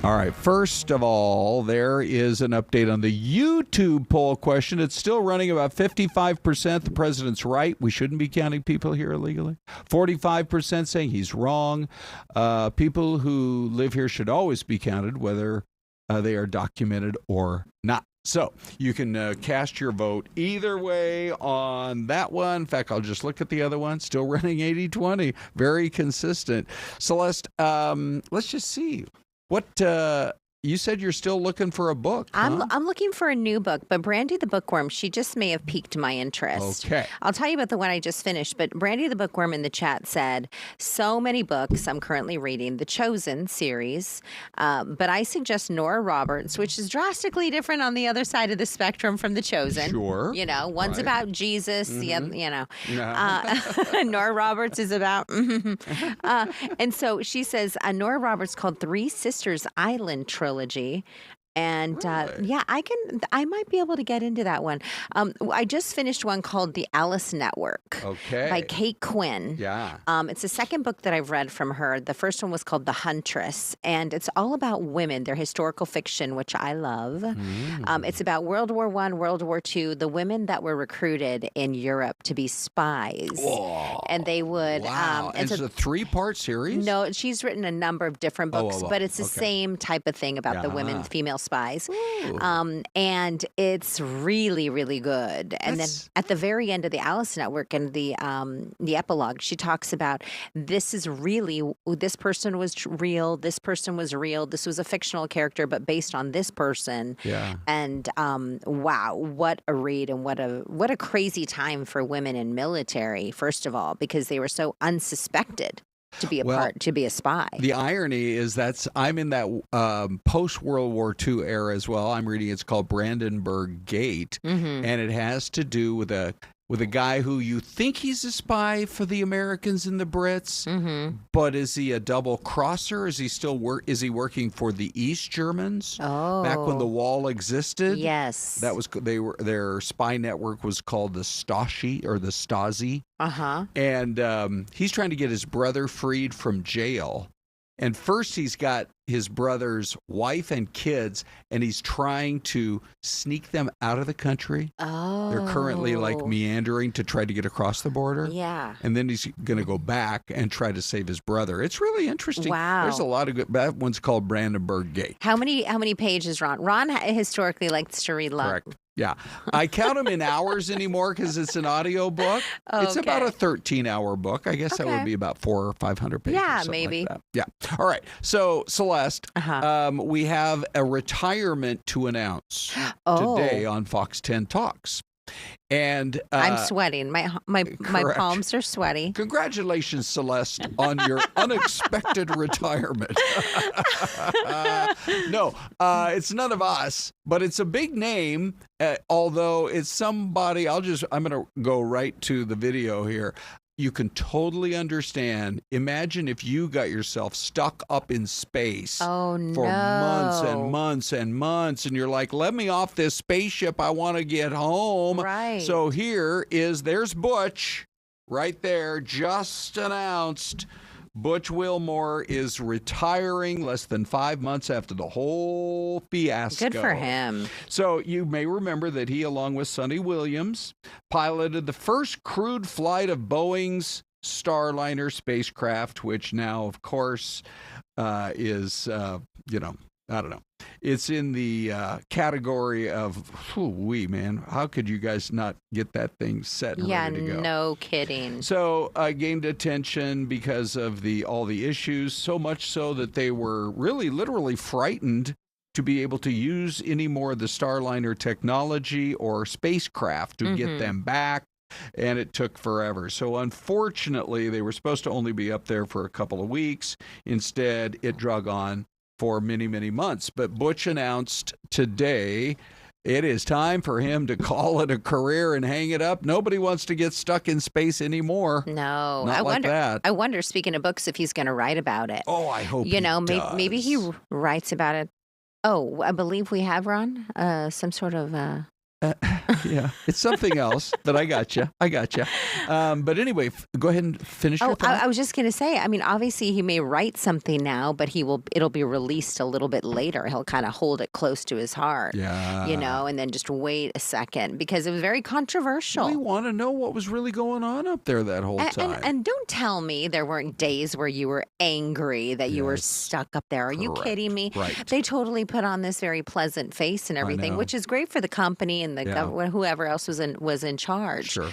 All right. First of all, there is an update on the YouTube poll question. It's still running about 55%. The president's right. We shouldn't be counting people here illegally. 45% saying he's wrong. People who live here should always be counted, whether they are documented or not. So you can cast your vote either way on that one. In fact, I'll just look at the other one. Still running 80-20. Very consistent. Celeste, let's just see. What you said you're still looking for a book. Huh? I'm looking for a new book, but Brandy the Bookworm, she just may have piqued my interest. Okay. I'll tell you about the one I just finished, but Brandy the Bookworm in the chat said, so many books I'm currently reading, the Chosen series, but I suggest Nora Roberts, which is drastically different on the other side of the spectrum from the Chosen. Sure. You know, one's Right. about Jesus, the other, you know. Yeah. Nora Roberts is about, and so she says, Nora Roberts called Three Sisters Island Trilogy. And Really? yeah, I might be able to get into that one. I just finished one called The Alice Network Okay. by Kate Quinn. Yeah. It's the second book that I've read from her. The first one was called The Huntress, and it's all about women. They're historical fiction, which I love. It's about World War I, World War II, the women that were recruited in Europe to be spies. Whoa. And they would... Wow. and It's so a 3-part series? no, she's written a number of different Oh, books, oh, oh, but it's the okay. same type of thing about the women, Yeah. female spies. Ooh. And it's really, really good. And That's- then at the very end of the Alice Network and the epilogue, she talks about this is really, this person was real, this person was real, this was a fictional character, but based on this person. Yeah. And wow, what a read and what a crazy time for women in military, first of all, because they were so unsuspected to be to be a spy. The irony is I'm in that post-World War II era as well. I'm reading, it's called Brandenburg Gate, and it has to do with a guy who you think he's a spy for the Americans and the Brits, but is he a double crosser? Is he still is he working for the East Germans? Oh. Back when the wall existed? Yes. That was their spy network was called the Stasi or the Stasi. Uh-huh. And he's trying to get his brother freed from jail. And first he's got his brother's wife and kids, and he's trying to sneak them out of the country. Oh. They're currently like meandering to try to get across the border. Yeah. And then he's going to go back and try to save his brother. It's really interesting. Wow. There's a lot of good. That one's called Brandenburg Gate. How many pages, Ron? Ron historically likes to read long. Correct. Yeah. I count them in hours anymore because it's an audio book. It's about a 13-hour book. I guess that would be about 400 or 500 pages. Yeah, something maybe. Like that. Yeah. All right. So, Celeste, we have a retirement to announce today on Fox 10 Talks. And I'm sweating. My palms are sweaty. Congratulations, Celeste, on your unexpected retirement. No, it's none of us, but it's a big name. Although it's somebody, I'm going to go right to the video here. You can totally understand. Imagine if you got yourself stuck up in space for months and months and months, and you're like, let me off this spaceship. I want to get home. Right. So there's Butch right there, just announced. Butch Wilmore is retiring less than 5 months after the whole fiasco. Good for him. So you may remember that he, along with Sonny Williams, piloted the first crewed flight of Boeing's Starliner spacecraft, which now, of course, is, I don't know. It's in the category of, man, how could you guys not get that thing set and ready to go? No kidding. So gained attention because of all the issues, so much so that they were really literally frightened to be able to use any more of the Starliner technology or spacecraft to get them back. And it took forever. So unfortunately, they were supposed to only be up there for a couple of weeks. Instead, it drug on for many, many months. But Butch announced today it is time for him to call it a career and hang it up. Nobody wants to get stuck in space anymore. No. Not like that. I wonder, speaking of books, if he's going to write about it. Oh, I hope he does. Maybe he writes about it. Oh, I believe we have, Ron, some sort of Yeah, it's something else, but I got you. But anyway, go ahead and finish your thought. I was just going to say, I mean, obviously he may write something now, but it'll be released a little bit later. He'll kind of hold it close to his heart, and then just wait a second because it was very controversial. We want to know what was really going on up there that whole time. And don't tell me there weren't days where you were angry that you were stuck up there. Are you kidding me? Right. They totally put on this very pleasant face and everything, which is great for the company and the government, whoever else was in charge. Sure.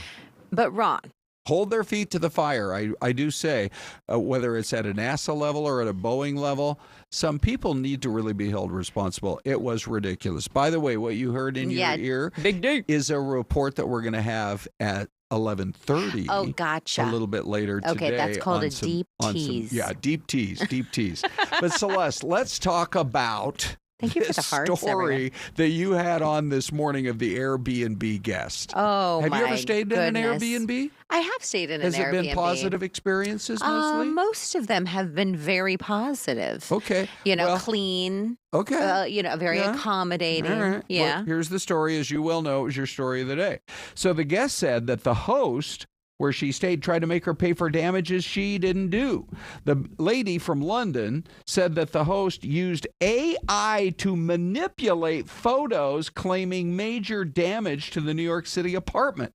But Ron, hold their feet to the fire. I do say, whether it's at a NASA level or at a Boeing level, some people need to really be held responsible. It was ridiculous. By the way, what you heard in your ear Big D. is a report that we're going to have at 11:30. Oh, gotcha. A little bit later today. Okay, that's called a deep tease. Deep tease. But Celeste, let's talk about Thank you for the hearts, story that you had on this morning of the Airbnb guest. Oh, have my you ever stayed in an goodness. Airbnb? I have stayed in Has an Airbnb. Has it been positive experiences mostly? Most of them have been very positive. Okay. Clean. Okay. Very accommodating. All right. Yeah. Well, here's the story. As you well know, it was your story of the day. So the guest said that the host where she stayed tried to make her pay for damages she didn't do. The lady from London said that the host used AI to manipulate photos claiming major damage to the New York City apartment.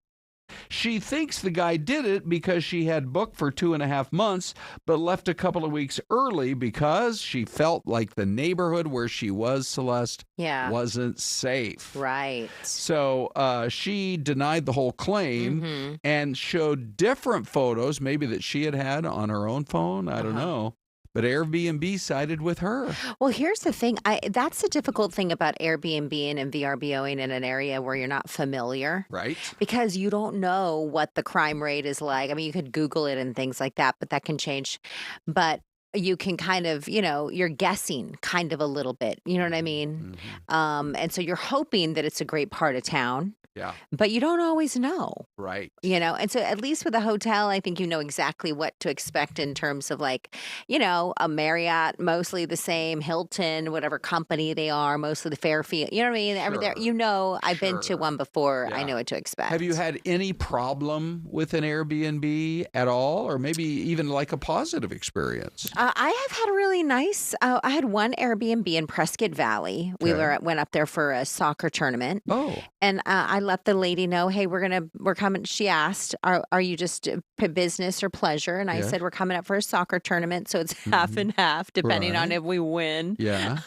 She thinks the guy did it because she had booked for 2.5 months, but left a couple of weeks early because she felt like the neighborhood where she was, Celeste, wasn't safe. Right. So she denied the whole claim and showed different photos, maybe that she had on her own phone. I don't know. But Airbnb sided with her. Well, here's the thing. That's the difficult thing about Airbnb and VRBOing in an area where you're not familiar. Right. Because you don't know what the crime rate is like. I mean, you could Google it and things like that, but that can change. But you can kind of, you're guessing kind of a little bit. You know what I mean? And so you're hoping that it's a great part of town. Yeah. But you don't always know. Right. And so at least with a hotel, I think you know exactly what to expect in terms of like, a Marriott, mostly the same, Hilton, whatever company they are, mostly the Fairfield. You know what I mean? Sure. I've been to one before. Yeah. I know what to expect. Have you had any problem with an Airbnb at all, or maybe even like a positive experience? I have had a really nice, I had one Airbnb in Prescott Valley. We went up there for a soccer tournament. Oh. And I let the lady know, hey, we're coming. She asked, are you just business or pleasure? And I said, we're coming up for a soccer tournament. So it's half and half, depending on if we win. Yeah.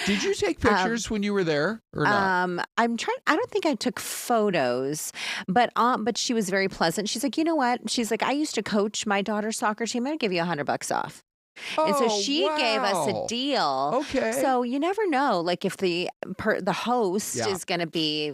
Did you take pictures when you were there or not? I don't think I took photos, but she was very pleasant. She's like, you know what? She's like, I used to coach my daughter's soccer team. I'm going to give you $100 off. And so she gave us a deal. Okay. So you never know, like if the host is going to be,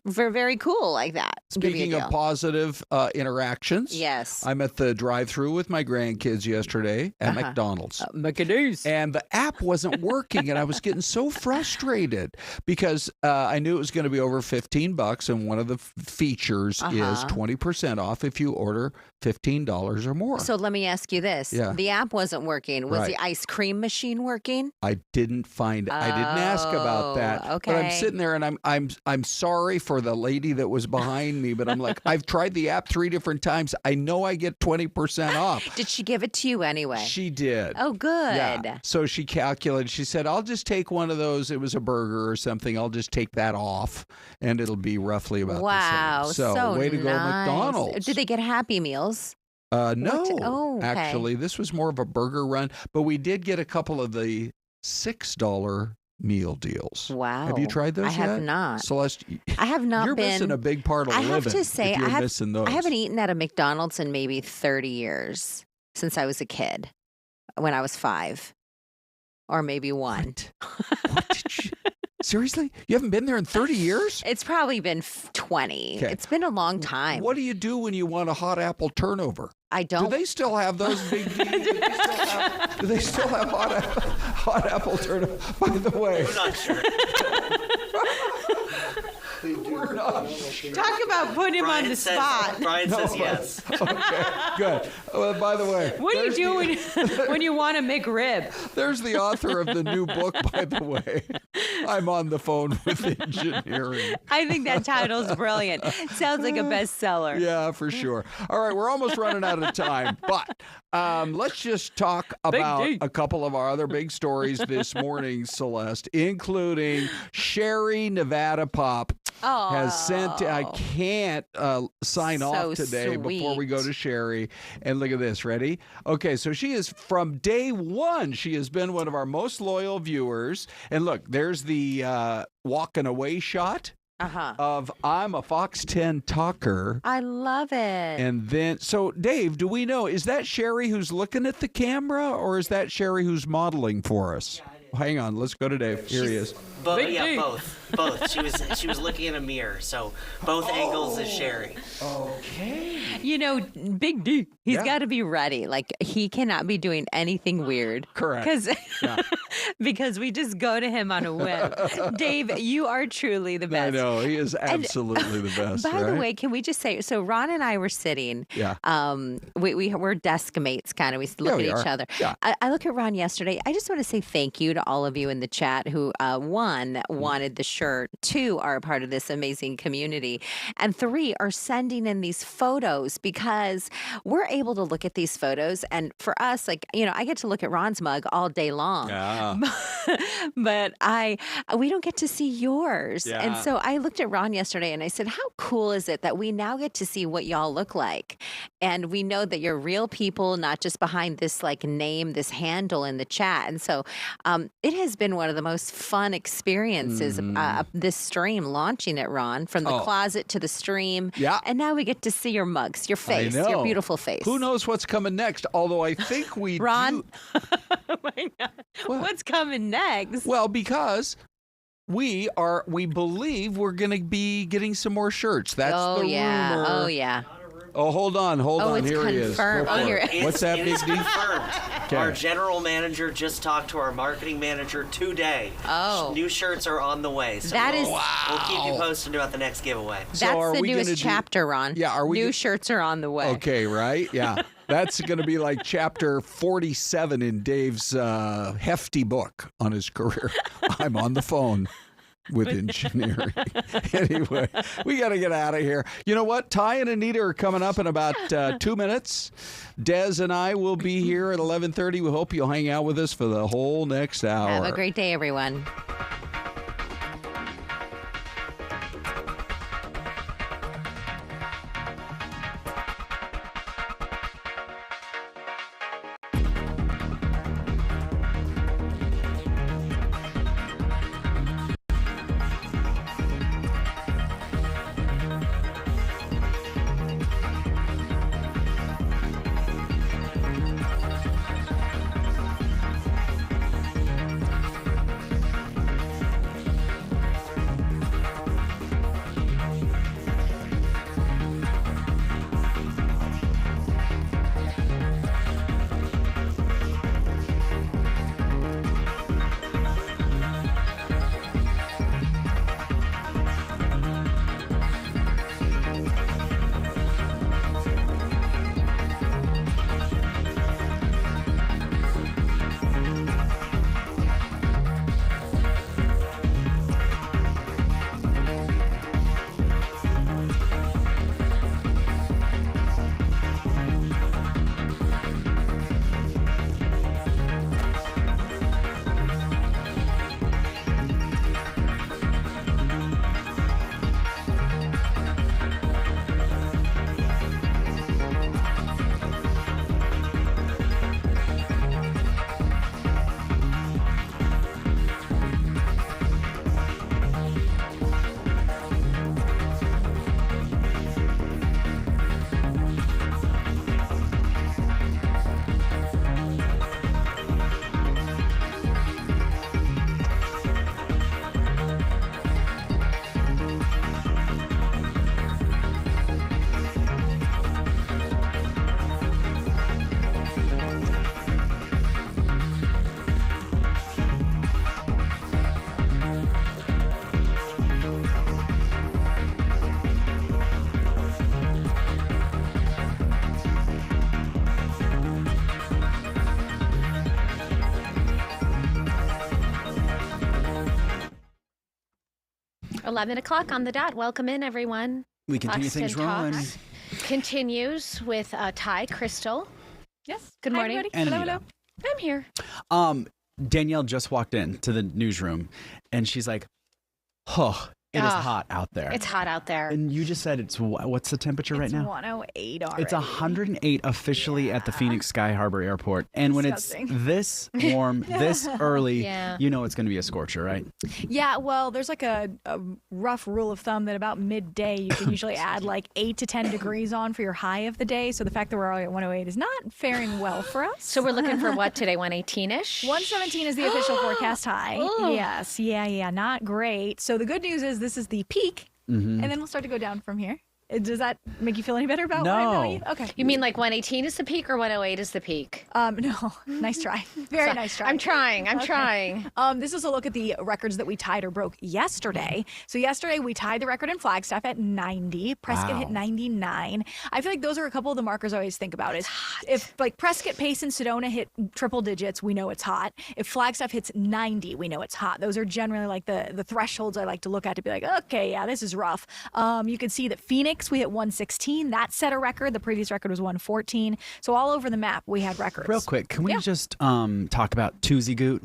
very, very cool like that. Speaking of positive interactions, yes, I'm at the drive-thru with my grandkids yesterday at McDonald's. McDonald's. And the app wasn't working, and I was getting so frustrated because I knew it was going to be over $15, and one of the features is 20% off if you order $15 or more. So let me ask you this: the app wasn't working. Was the ice cream machine working? I didn't find. I didn't ask about that. Okay. But I'm sitting there, and I'm sorry for the lady that was behind me, but I'm like, I've tried the app 3 different times. I know I get 20% off. Did she give it to you anyway? She did. Oh, good. Yeah. So she calculated. She said, I'll just take one of those. It was a burger or something. I'll just take that off, and it'll be roughly about the same. So way to go, McDonald's. Did they get Happy Meals? No. Okay. Actually, this was more of a burger run, but we did get a couple of the $6 meal deals. Wow. Have you tried those yet? I have not. Celeste, I have not you're missing a big part of living. I have to say, if missing those. I haven't eaten at a McDonald's in maybe 30 years since I was a kid, when I was 5 or maybe 1. What did you... Seriously? You haven't been there in 30 years? It's probably been 20. Okay. It's been a long time. What do you do when you want a hot apple turnover? I don't. Do they still have those big Do they still have hot apple turnover? By the way. I'm not sure. We're not sure. Talk about putting him on the spot. Brian says yes. Okay, good. Well, by the way. What do you do when you want a McRib? There's the author of the new book, by the way. I'm on the phone with engineering. I think that title's brilliant. Sounds like a bestseller. Yeah, for sure. All right, we're almost running out of time, but let's just talk about a couple of our other big stories this morning, Celeste, including Sherry Nevada Pop has sent. I can't sign off today before we go to Sherry. And look at this. Ready? Okay, so she is from day one. She has been one of our most loyal viewers. And look, there's the walking away shot. Of I'm a Fox 10 talker. I love it. And then, so Dave, do we know, is that Sherry who's looking at the camera or is that Sherry who's modeling for us? Hang on, let's go to Dave. Here he is. Both. She was looking in a mirror, so both angles is Sherry. Okay. You know, Big D, he's got to be ready. Like, he cannot be doing anything weird. Correct. Because we just go to him on a whim. Dave, you are truly the best. I know, he is absolutely the best. By the way, can we just say, so Ron and I were sitting. Yeah. We're desk mates, kind of. We look at each other. Yeah. I look at Ron yesterday. I just want to say thank you to all of you in the chat who, one, wanted the shirt, two, are a part of this amazing community, and three, are sending in these photos because we're able to look at these photos. And for us, like, you know, I get to look at Ron's mug all day long. Yeah. But we don't get to see yours. Yeah. And so I looked at Ron yesterday and I said, how cool is it that we now get to see what y'all look like? And we know that you're real people, not just behind this like name, this handle in the chat. And so it has been one of the most fun experiences, this stream, launching it, Ron, from the closet to the stream. Yeah. And now we get to see your mugs, your face, your beautiful face. Who knows what's coming next? Although I think we Ron, do. Oh my God. What's coming next? Well, because we believe we're going to be getting some more shirts. That's the rumor. Oh, yeah. Oh, hold on. It's Here he is. confirmed. Oh, here. What's that, Big D? Confirmed. Okay. Our general manager just talked to our marketing manager today. Oh. New shirts are on the way. So we'll keep you posted about the next giveaway. That's the newest chapter, Ron. Yeah, are we New shirts are on the way. Okay, right? Yeah. That's going to be like chapter 47 in Dave's hefty book on his career. I'm on the phone with engineering. Anyway, we got to get out of here. You know what? Ty and Anita are coming up in about 2 minutes. Des and I will be here at 11:30. We hope you'll hang out with us for the whole next hour. Have a great day, everyone. 11 o'clock on the dot. Welcome in, everyone. We continue Buxton things rolling. Talks continues with Ty, Krystal. Yes. Good Hi, morning. everybody. And Hello, Anita. hello. I'm here. Danielle just walked in to the newsroom, and she's like, "Oh, it is hot out there." It's hot out there. And you just said what's the temperature right It's now? 108 already. It's 108 officially at the Phoenix Sky Harbor Airport. And when Disgusting. it's this warm, this early, Yeah. you know it's going to be a scorcher, right? Yeah, well, there's like a rough rule of thumb that about midday you can usually add like 8 to 10 degrees on for your high of the day. So the fact that we're already at 108 is not faring well for us. So we're looking for what today, 118-ish? 117 is the official forecast high. Oh. Yes, yeah, not great. So the good news is this is the peak, and then we'll start to go down from here. Does that make you feel any better about what I'm telling you? Okay. You mean like 118 is the peak or 108 is the peak? No, nice try. Very nice try. I'm trying. I'm trying. This is a look at the records that we tied or broke yesterday. So yesterday we tied the record in Flagstaff at 90. Prescott hit 99. I feel like those are a couple of the markers I always think about. Is if like Prescott, Pace, and Sedona hit triple digits, we know it's hot. If Flagstaff hits 90, we know it's hot. Those are generally like the thresholds I like to look at to be like, okay, yeah, this is rough. You can see that Phoenix, we hit 116. That set a record. The previous record was 114. So all over the map, we had records. Real quick, can we just talk about Toozy Goot?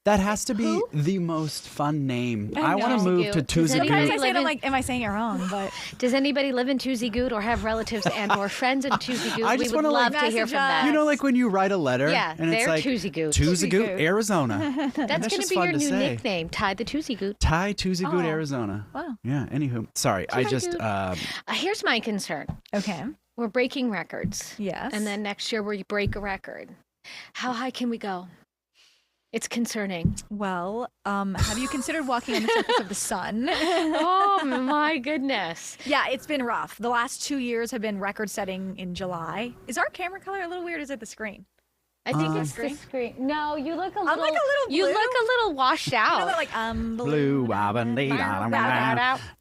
That has to be the most fun name. I want to move to Toozy Sometimes I Goot. say it, I'm like, am I saying it wrong? But Does anybody live in Toozy Goot or have relatives and or friends in Toozy Goot? I We just would wanna, love like, to hear from message them. You know, like when you write a letter, Yeah, and it's they're like Toozy Goot. Toozy Goot, Goot. Arizona. That's going just to be fun your new say. nickname, Ty the Toozy Goot. Ty Toozy Goot, Oh. Arizona. Wow. Yeah. Anywho, sorry, I just Here's my concern. okay. We're breaking records. Yes. And then next year we break a record. How high can we go? It's concerning. Well, have you considered walking on the surface of the sun? Oh my goodness. Yeah, it's been rough. The last 2 years have been record-setting in July. Is our camera color a little weird? Or is it the screen? I think it's the screen. No, you look a little. like a little You blue. look a little washed out. No, they're like blue.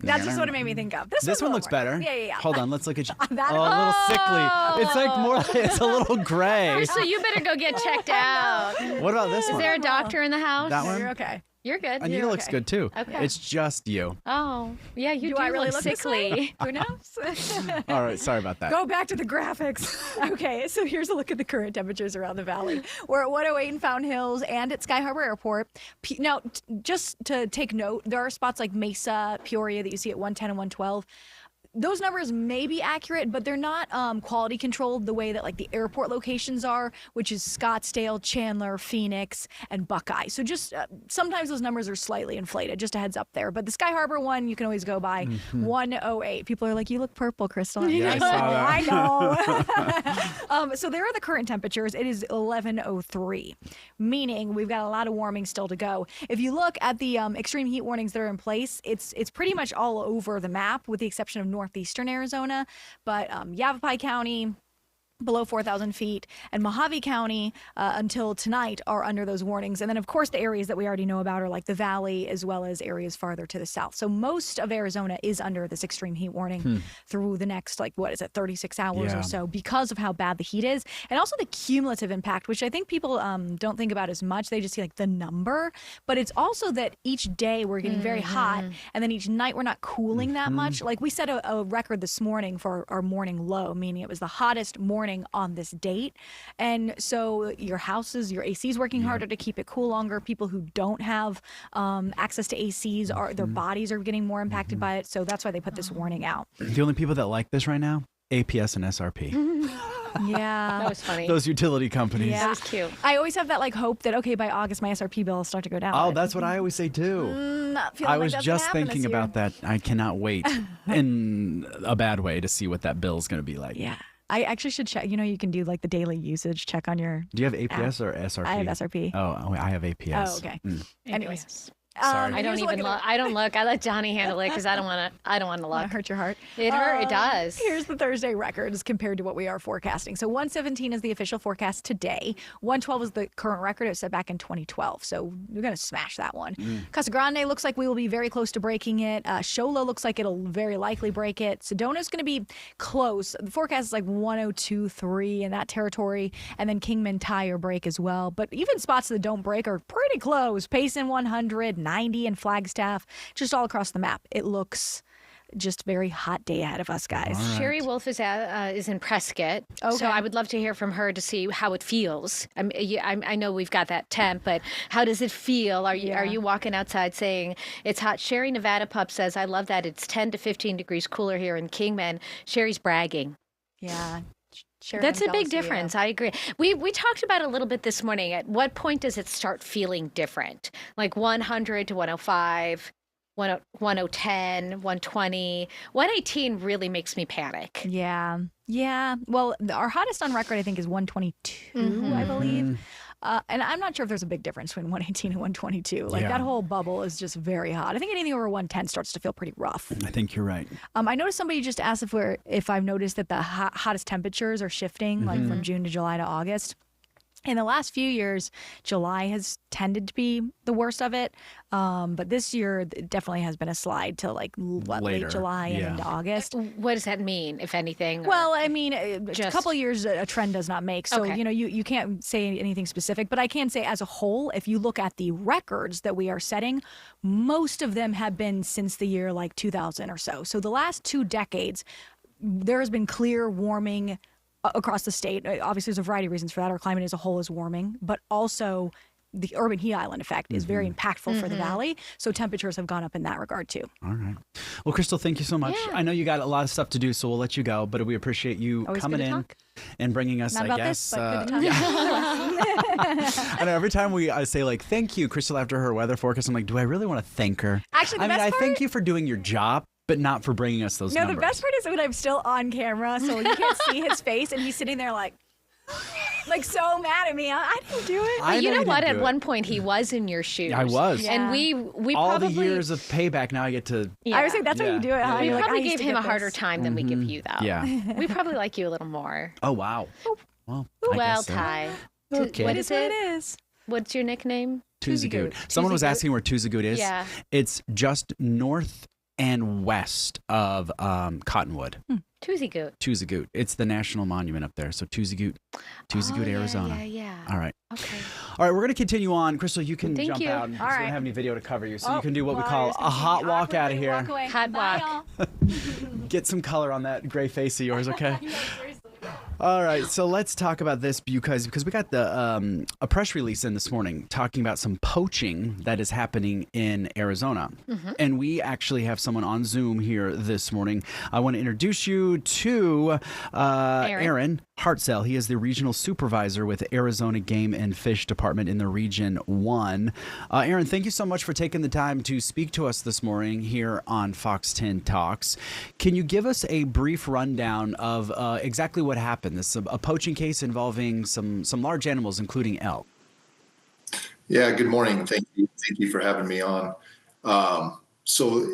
That's just what it made me think of. This This one's a one little looks more- better. Yeah. Hold on, let's look at you. That- Oh, a little sickly. It's like more. It's a little gray. So you better go get checked out. What about this Is one? there a doctor in the house? That You're one? okay. You're good. Anita looks good too. Okay. It's just you. Oh, yeah, you Do do I really look look this way? sickly. Who knows? All right, sorry about that. Go back to the graphics. Okay, so here's a look at the current temperatures around the valley. We're at 108 in Fountain Hills and at Sky Harbor Airport. Now, just to take note, there are spots like Mesa, Peoria that you see at 110 and 112. Those numbers may be accurate, but they're not quality controlled the way that like the airport locations are, which is Scottsdale, Chandler, Phoenix, and Buckeye. So just sometimes those numbers are slightly inflated, just a heads up there. But the Sky Harbor one, you can always go by 108. People are like, you look purple, Krystal. Yeah, I saw I know. So there are the current temperatures. It is 11:03, meaning we've got a lot of warming still to go. If you look at the extreme heat warnings that are in place, it's pretty much all over the map with the exception of northeastern Arizona. But Yavapai County, below 4,000 feet, and Mojave County until tonight are under those warnings. And then, of course, the areas that we already know about are like the valley as well as areas farther to the south. So most of Arizona is under this extreme heat warning through the next, 36 hours Yeah. or so because of how bad the heat is. And also the cumulative impact, which I think people don't think about as much. They just see like the number. But it's also that each day we're getting very hot, and then each night we're not cooling that much. Like we set a record this morning for our morning low, meaning it was the hottest morning on this date. And so your houses, your AC is working harder to keep it cool longer. People who don't have access to ACs, their bodies are getting more impacted by it. So that's why they put this warning out. The only people that like this right now, APS and SRP. Yeah. That was funny. Those utility companies. Yeah. That was cute. I always have that hope that, okay, by August, my SRP bill will start to go down. Oh, But that's what I always say too. not feeling I like was that's just gonna happen thinking this year. about that. I cannot wait in a bad way to see what that bill is going to be like. Yeah. I actually should check. You can do like the daily usage check on your. Do you have APS or SRP? I have SRP. Oh, I have APS. Oh, okay. Mm. Anyways. Sorry. I don't here's a even look. look. I don't look. I let Johnny handle it because I don't want to Wanna look. hurt your heart. It hurt. It does. Here's the Thursday records compared to what we are forecasting. So 117 is the official forecast today. 112 is the current record. It was set back in 2012. So we're going to smash that one. Casa Grande looks like we will be very close to breaking it. Shola looks like it'll very likely break it. Sedona's going to be close. The forecast is like 102.3 in that territory. And then Kingman tie or break as well. But even spots that don't break are pretty close. Payson 100, 90 in Flagstaff, just all across the map. It looks just very hot day ahead of us, guys. Right. Sherry Wolf is in Prescott, so I would love to hear from her to see how it feels. I know we've got that temp, but how does it feel? Are you walking outside saying it's hot? Sherry Nevada Pup says, I love that it's 10 to 15 degrees cooler here in Kingman. Sherry's bragging. Yeah. That's a big difference. I agree. We talked about it a little bit this morning. At what point does it start feeling different? Like 100 to 105, 110, 120. 118 really makes me panic. Yeah. Well, our hottest on record, I think, is 122, I believe. And I'm not sure if there's a big difference between 118 and 122. Like that whole bubble is just very hot. I think anything over 110 starts to feel pretty rough. I think you're right. I noticed somebody just asked if I've noticed that the hottest temperatures are shifting, like from June to July to August. In the last few years, July has tended to be the worst of it. But this year, it definitely has been a slide to like late July and into August. What does that mean, if anything? Well, I mean, a couple of years a trend does not make. So, you can't say anything specific. But I can say as a whole, if you look at the records that we are setting, most of them have been since the year like 2000 or so. So the last 2 decades, there has been clear warming across the state. Obviously, there's a variety of reasons for that. Our climate as a whole is warming, but also the urban heat island effect is very impactful for the valley. So temperatures have gone up in that regard too. All right. Well, Krystal, thank you so much. Yeah. I know you got a lot of stuff to do, so we'll let you go, but we appreciate you coming in and bringing us, Not about guess. This, but good to talk. I know every time I say like, thank you, Krystal, after her weather forecast, I'm like, do I really want to thank her? Actually, I thank you for doing your job, but not for bringing us those numbers. No, the best part is when I'm still on camera, so you can't see his face, and he's sitting there like so mad at me. I didn't do it. But you know what? At one point, he was in your shoes. I was. Yeah. And we all probably... the years of payback, now I get to... Yeah. I was like, that's how you do it, huh? We You're probably like, gave him a harder time than we give you, though. Yeah. We probably like you a little more. Oh, wow. Well, Ty. Okay. What is it? What it is. What's your nickname? Toosie-Goot. Someone was asking where Toosie-Goot is. Yeah. It's just north and west of Cottonwood. Toosie-Goot. Toosie-Goot. It's the national monument up there. So Toosie-Goot, Arizona. Yeah. All right. Okay. All right, we're going to continue on. Krystal, you can jump out. All right. We don't have any video to cover you, so you can do what we call a hot walk out of here. Hot walk. Get some color on that gray face of yours, okay? All right, so let's talk about this because we got a press release in this morning talking about some poaching that is happening in Arizona. And we actually have someone on Zoom here this morning. I want to introduce you to Aaron Hartzell. He is the regional supervisor with the Arizona Game and Fish Department in the Region 1. Aaron, thank you so much for taking the time to speak to us this morning here on Fox 10 Talks. Can you give us a brief rundown of exactly what happened? This is a poaching case involving some large animals, including elk. Yeah, good morning. Thank you for having me on. So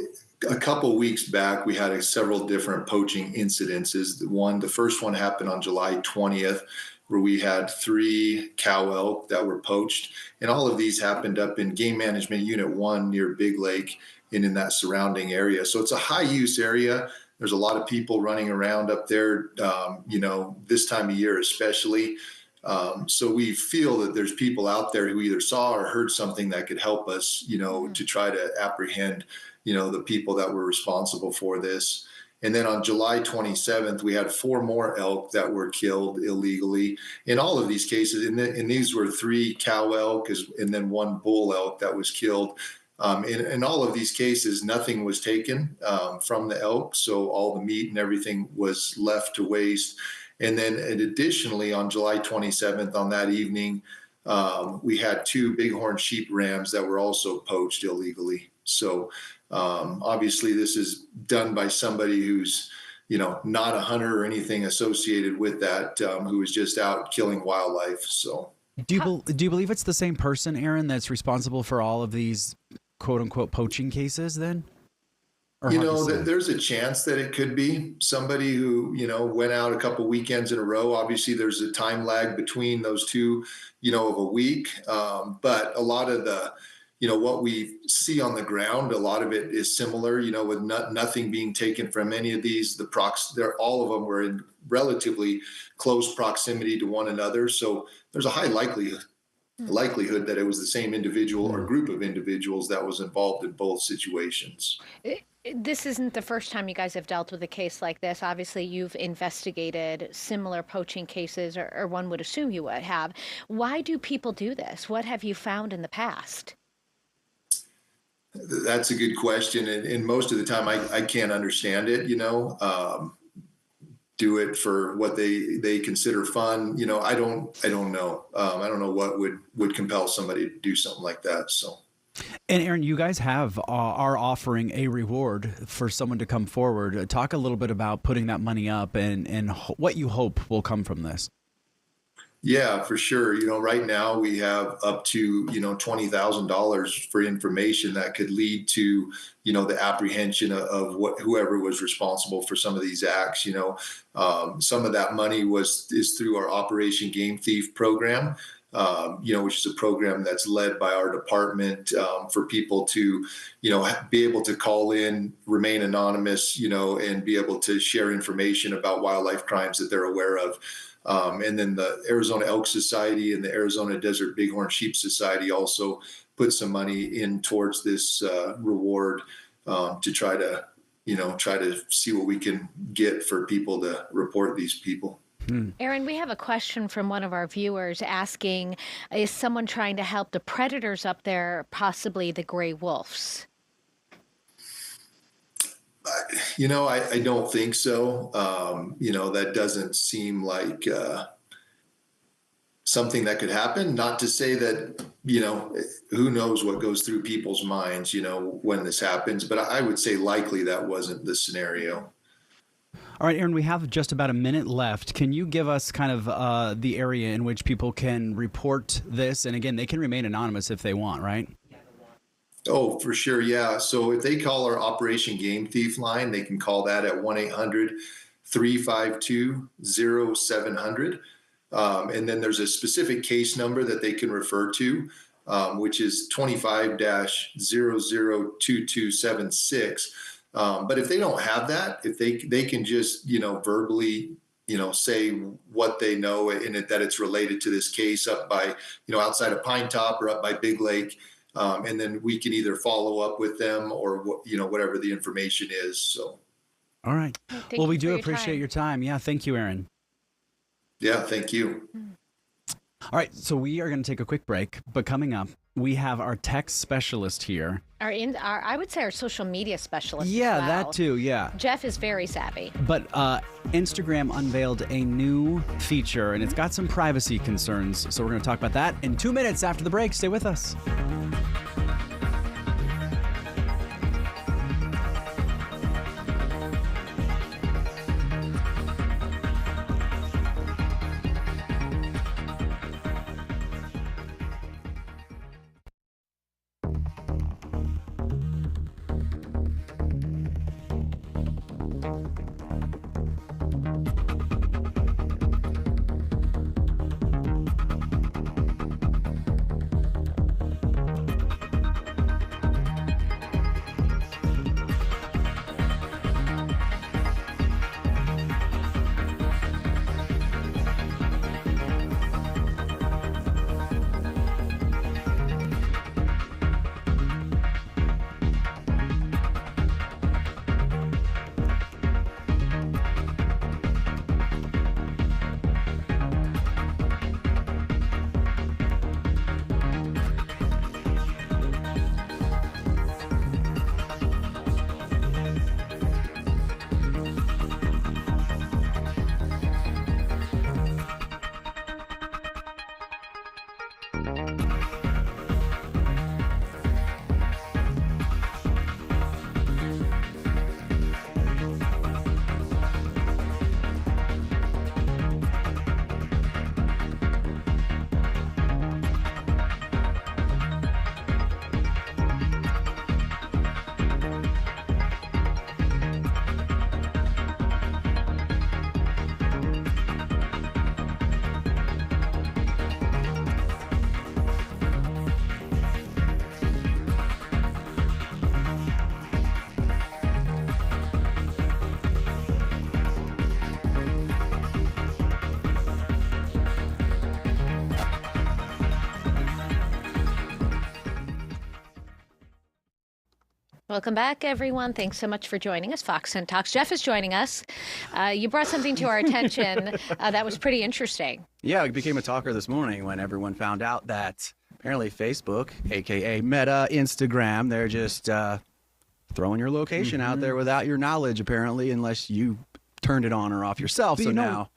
a couple weeks back, we had several different poaching incidences. The first one happened on July 20th, where we had 3 cow elk that were poached. And all of these happened up in Game Management Unit 1 near Big Lake and in that surrounding area. So it's a high use area. There's a lot of people running around up there, this time of year especially. So we feel that there's people out there who either saw or heard something that could help us, to try to apprehend, the people that were responsible for this. And then on July 27th, we had 4 more elk that were killed illegally. In all of these cases, and these were 3 cow elk and then 1 bull elk that was killed. In all of these cases, nothing was taken from the elk, so all the meat and everything was left to waste. And then additionally, on July 27th, on that evening, we had 2 bighorn sheep rams that were also poached illegally. So obviously this is done by somebody who's, not a hunter or anything associated with that, who was just out killing wildlife. So do you believe it's the same person, Aaron, that's responsible for all of these quote unquote poaching cases then? There's a chance that it could be somebody who, went out a couple weekends in a row. Obviously, there's a time lag between those 2, of a week. But a lot of the, what we see on the ground, a lot of it is similar, with nothing being taken from any of these. All of them were in relatively close proximity to one another. So there's a high likelihood likelihood that it was the same individual or group of individuals that was involved in both situations. This isn't the first time you guys have dealt with a case like this. Obviously, you've investigated similar poaching cases, or one would assume you would have. Why do people do this? What have you found in the past? That's a good question. And most of the time I can't understand it, do it for what they consider fun. I don't know. I don't know what would compel somebody to do something like that. So. And Aaron, you guys are offering a reward for someone to come forward. Talk a little bit about putting that money up and what you hope will come from this. Yeah, for sure. Right now we have up to, $20,000 for information that could lead to, the apprehension of whoever was responsible for some of these acts. Some of that money is through our Operation Game Thief program. Which is a program that's led by our department for people to, be able to call in, remain anonymous, and be able to share information about wildlife crimes that they're aware of. And then the Arizona Elk Society and the Arizona Desert Bighorn Sheep Society also put some money in towards this reward to try to see what we can get for people to report these people. Aaron, we have a question from one of our viewers asking, is someone trying to help the predators up there, possibly the gray wolves? I don't think so. That doesn't seem like something that could happen. Not to say that, who knows what goes through people's minds, when this happens. But I would say likely that wasn't the scenario. All right, Aaron, we have just about a minute left. Can you give us kind of the area in which people can report this? And again, they can remain anonymous if they want, right? Oh, for sure. Yeah. So if they call our Operation Game Thief line, they can call that at 1-800-352-0700. And then there's a specific case number that they can refer to, which is 25-002276. But if they don't have that, if they can just, verbally, say what they know and that it's related to this case up by, outside of Pine Top or up by Big Lake. And then we can either follow up with them or, whatever the information is. So. All right. Well, we do appreciate your time. Yeah. Thank you, Aaron. Yeah. Thank you. All right. So we are going to take a quick break, but coming up, we have our tech specialist here. I would say our social media specialist. Yeah, as well. That too. Yeah. Jeff is very savvy. But Instagram unveiled a new feature, and it's got some privacy concerns. So we're going to talk about that in 2 minutes after the break. Stay with us. Welcome back, everyone. Thanks so much for joining us. Fox 10 Talks. Jeff is joining us. You brought something to our attention that was pretty interesting. Yeah, it became a talker this morning when everyone found out that apparently Facebook, a.k.a. Meta, Instagram, they're just throwing your location out there without your knowledge, apparently, unless you turned it on or off yourself. So now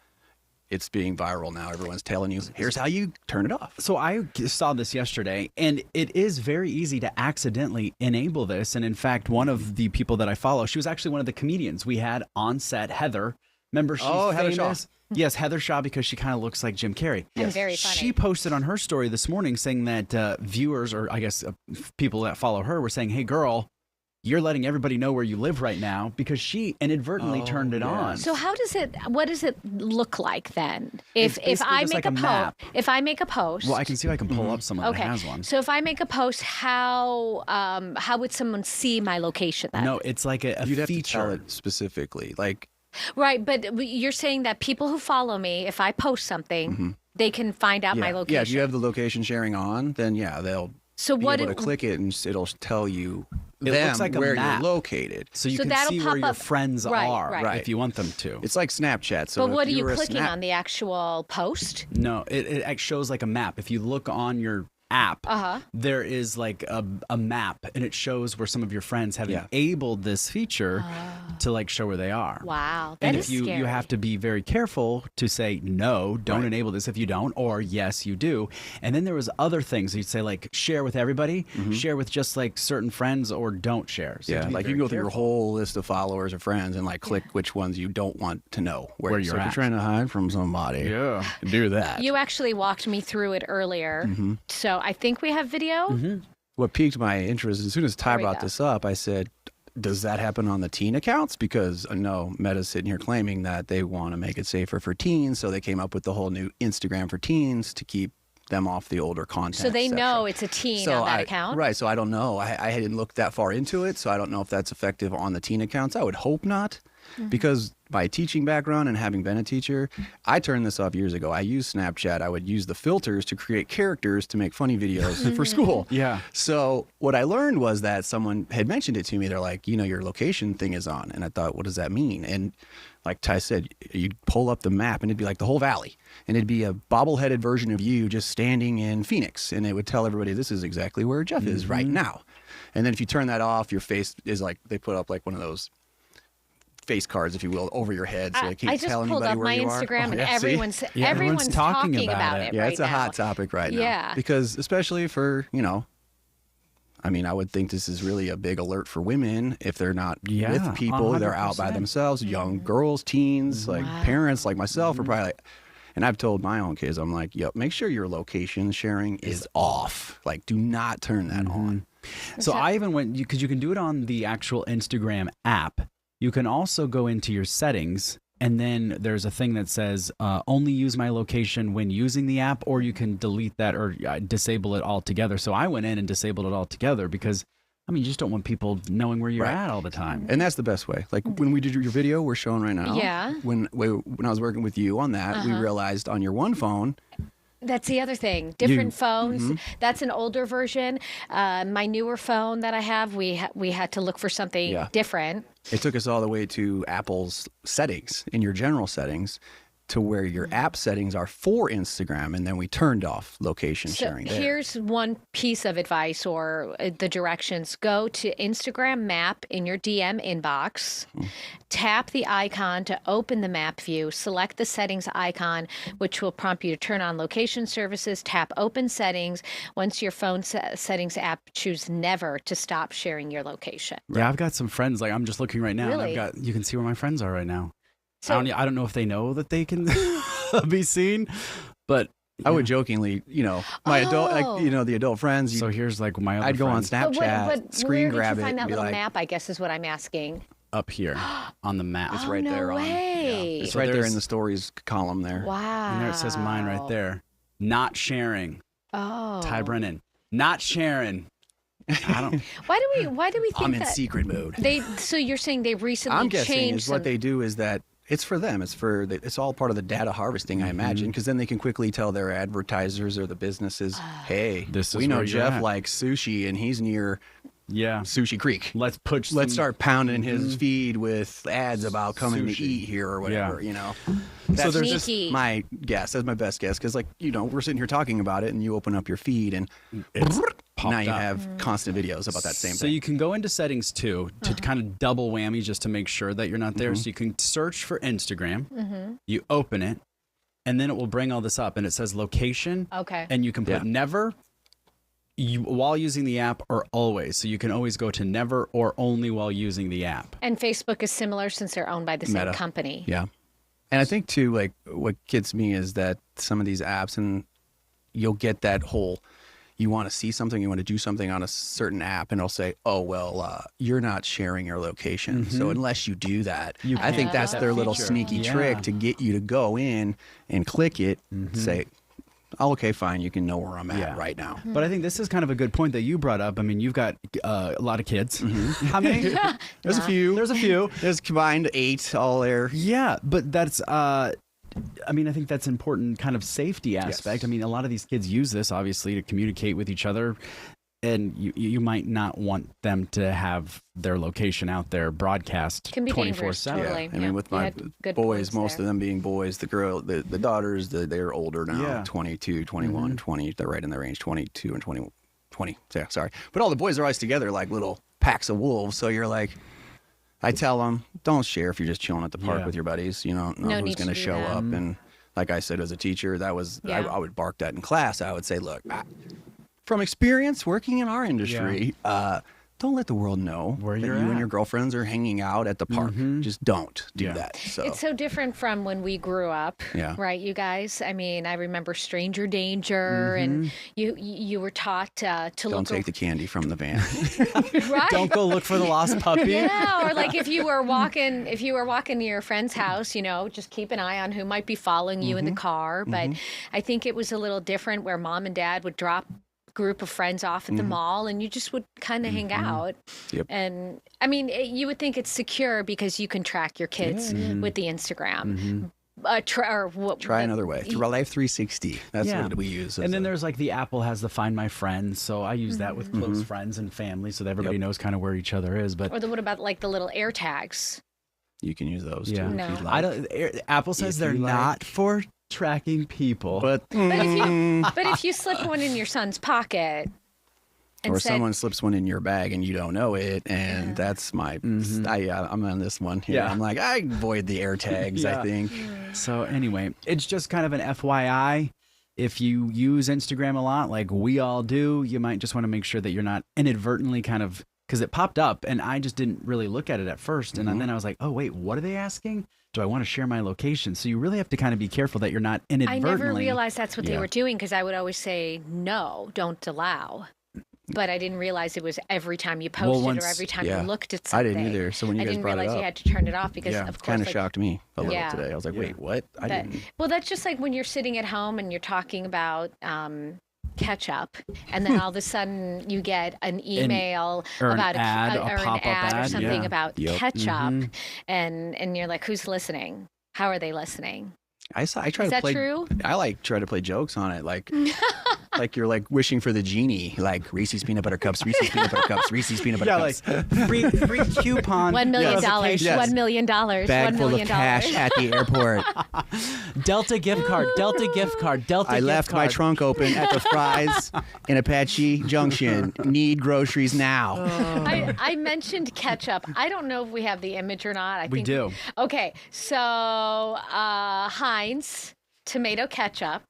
it's being viral now. Everyone's telling you, here's how you turn it off. So I saw this yesterday, and it is very easy to accidentally enable this. And in fact, one of the people that I follow, she was actually one of the comedians we had on set, Heather. Remember, she's Heather famous. Shaw. Yes, Heather Shaw, because she kind of looks like Jim Carrey. And very funny. She posted on her story this morning saying that viewers, or I guess people that follow her, were saying, hey, girl, you're letting everybody know where you live right now, because she inadvertently turned it on. So what does it look like then? If I make a post, if I make a post, well, I can see if I can pull up someone that has one. So if I make a post, how would someone see my location then? No, it's like a You'd have to feature. tell it specifically, like. Right, but you're saying that people who follow me, if I post something, they can find out my location. Yeah, if you have the location sharing on, then they'll be able to click it and it'll tell you looks like where a map. you're located. So you So can that'll see pop where your up- friends are if you want them to. It's like Snapchat. So But what if are you were a clicking on? The actual post? No, it shows like a map. If you look on your app, there is like a map, and it shows where some of your friends have enabled this feature to like show where they are. Wow, that And is if you scary. have to be very careful to say no, don't enable this if you don't, or yes, you do. And then there was other things you'd say like share with everybody, share with just like certain friends, or don't share. So Yeah, be like you very can go through your careful. whole list of followers or friends and like click which ones you don't want to know Where you're so if at. you're trying to hide from somebody. Yeah. Do that. You actually walked me through it earlier, so I think we have video. What piqued my interest, as soon as Ty There we brought go. this up, I said, does that happen on the teen accounts? Because I know Meta's sitting here claiming that they want to make it safer for teens, so they came up with the whole new Instagram for teens to keep them off the older content. So they et know cetera. it's a teen on that account? Right, so I don't know. I hadn't looked that far into it, so I don't know if that's effective on the teen accounts. I would hope not, because my teaching background and having been a teacher, I turned this off years ago. I used Snapchat. I would use the filters to create characters to make funny videos for school. Yeah. So what I learned was that someone had mentioned it to me. They're like, your location thing is on. And I thought, what does that mean? And like Ty said, you'd pull up the map and it'd be like the whole valley. And it'd be a bobbleheaded version of you just standing in Phoenix. And it would tell everybody, this is exactly where Jeff is right now. And then if you turn that off, your face is like, they put up like one of those face cards, if you will, over your head, so they can't I just tell pulled anybody up where my you are. Instagram, and Yeah, see? everyone's talking about it. Yeah, right it's a now. hot topic right now. Yeah. Because especially for, I mean, I would think this is really a big alert for women if they're not Yeah, with people, they're out by 100%. themselves, young girls, teens, like parents like myself are probably like, and I've told my own kids, I'm like, make sure your location sharing is off. Like, do not turn that on. So I even went, because you can do it on the actual Instagram app. You can also go into your settings, and then there's a thing that says only use my location when using the app, or you can delete that or disable it altogether. So I went in and disabled it altogether because, I mean, you just don't want people knowing where you're at all the time. And that's the best way. Like when we did your video we're showing right now. Yeah. When I was working with you on that, we realized on your one phone, That's the other thing. Different phones. That's an older version. My newer phone that I have, we had to look for something different. it took us all the way to Apple's settings, in your general settings, to where your app settings are for Instagram, and then we turned off location So sharing there. here's one piece of advice or the directions. Go to Instagram map in your DM inbox, tap the icon to open the map view, select the settings icon, which will prompt you to turn on location services, tap open settings. Once your phone settings app, choose never to stop sharing your location. Yeah, I've got some friends, like I'm just looking right now, Really? and you can see where my friends are right now. So- I don't know if they know that they can be seen, but I would jokingly, my adult, like, the adult friends, so here's like my other I'd go on friends Snapchat, But screen where grab did you it, find that and be little like, map, I guess is what I'm asking. up here on the map. It's right there no on. way. It's So right there there's- in the stories column there. Wow. And there it says mine right there. Not sharing. Oh. Ty Brennan. Not sharing. I don't. Why do we think I'm in that secret mode. so you're saying they recently I'm guessing changed is what they do is that it's for them. It's all part of the data harvesting, I imagine, because then they can quickly tell their advertisers or the businesses, hey, This is we know where you're Jeff at. likes sushi and he's near Sushi Creek. Let's start pounding his feed with ads about coming to eat here or whatever, you know. That's just my guess. That's my best guess because, like, you know, we're sitting here talking about it and you open up your feed and now you have constant videos about that same thing. So you can go into settings too to kind of double whammy just to make sure that you're not there. So you can search for Instagram, you open it, and then it will bring all this up and it says location. Okay. And you can put never while using the app or always. So you can always go to never or only while using the app. And Facebook is similar since they're owned by the same company. Yeah. And I think too, like what gets me is that some of these apps, and you'll get that whole, you want to see something, you want to do something on a certain app, and it'll say, "Oh well, you're not sharing your location." So unless you do that, I think that's their little sneaky trick to get you to go in and click it, say, "Oh, okay, fine, you can know where I'm at right now." But I think this is kind of a good point that you brought up. I mean, you've got a lot of kids. How many? There's a few. There's combined 8 all there. Yeah, but that's I mean, I think that's important kind of safety aspect. I mean, a lot of these kids use this obviously to communicate with each other, and you might not want them to have their location out there broadcast 24/7. Totally. I mean, with my boys, most of them being boys, the daughters, they're older now, 22, 21, 20. They're right in the range, 22 and 20. Yeah, sorry. But all the boys are always together like little packs of wolves. So you're like, I tell them, don't share if you're just chilling at the park with your buddies. You don't know who's going to show up. And like I said, as a teacher, that was I would bark that in class. I would say, look, from experience working in our industry, don't let the world know where you and your girlfriends are hanging out at the park. Just don't do that. So it's so different from when we grew up, right, you guys? I mean, I remember stranger danger, and you were taught to don't take the candy from the van. Right? Don't go look for the lost puppy. Yeah, or like if you were walking to your friend's house, you know, just keep an eye on who might be following you in the car. But I think it was a little different where mom and dad would drop group of friends off at the mall and you just would kind of hang out. And I mean, you would think it's secure because you can track your kids with the Instagram. Try another way. Life 360. That's what we use. And then there's like the Apple has the Find My Friends. So I use that with close friends and family so that everybody knows kind of where each other is. But what about like the little air tags? You can use those too. No. If you'd like. I don't. Apple says they're not for tracking people. But if you slip one in your son's pocket, or someone slips one in your bag and you don't know it, and that's my I'm on this one here. I'm like, I avoid the air tags. I think so. Anyway, it's just kind of an FYI. If you use Instagram a lot, like we all do, you might just want to make sure that you're not inadvertently kind of, because it popped up and I just didn't really look at it at first, and then I was like, oh wait, what are they asking? Do I want to share my location? So you really have to kind of be careful that you're not inadvertently. I never realized that's what they were doing, because I would always say, no, don't allow. But I didn't realize it was every time you posted or every time you looked at something. I didn't either. So when you guys brought it up, I didn't realize you had to turn it off because, of course, kind of shocked me a little today. I was like, wait, what? I didn't. Well, that's just like when you're sitting at home and you're talking about ketchup, and then all of a sudden you get an email about an ad or something about ketchup, and you're like, who's listening? How are they listening? I try Is to that play. true? I try to play jokes on it, like like you're like wishing for the genie, like Reese's peanut butter cups, Reese's peanut butter cups, Reese's peanut butter cups. Like free coupon. $1 million. $1 million. Bag full of cash at the airport. Delta gift card. Delta gift card. Delta. I gift left card. my trunk open at the Fry's in Apache Junction. Need groceries now. I mentioned ketchup. I don't know if we have the image or not. I think we do. Okay, so Heinz tomato ketchup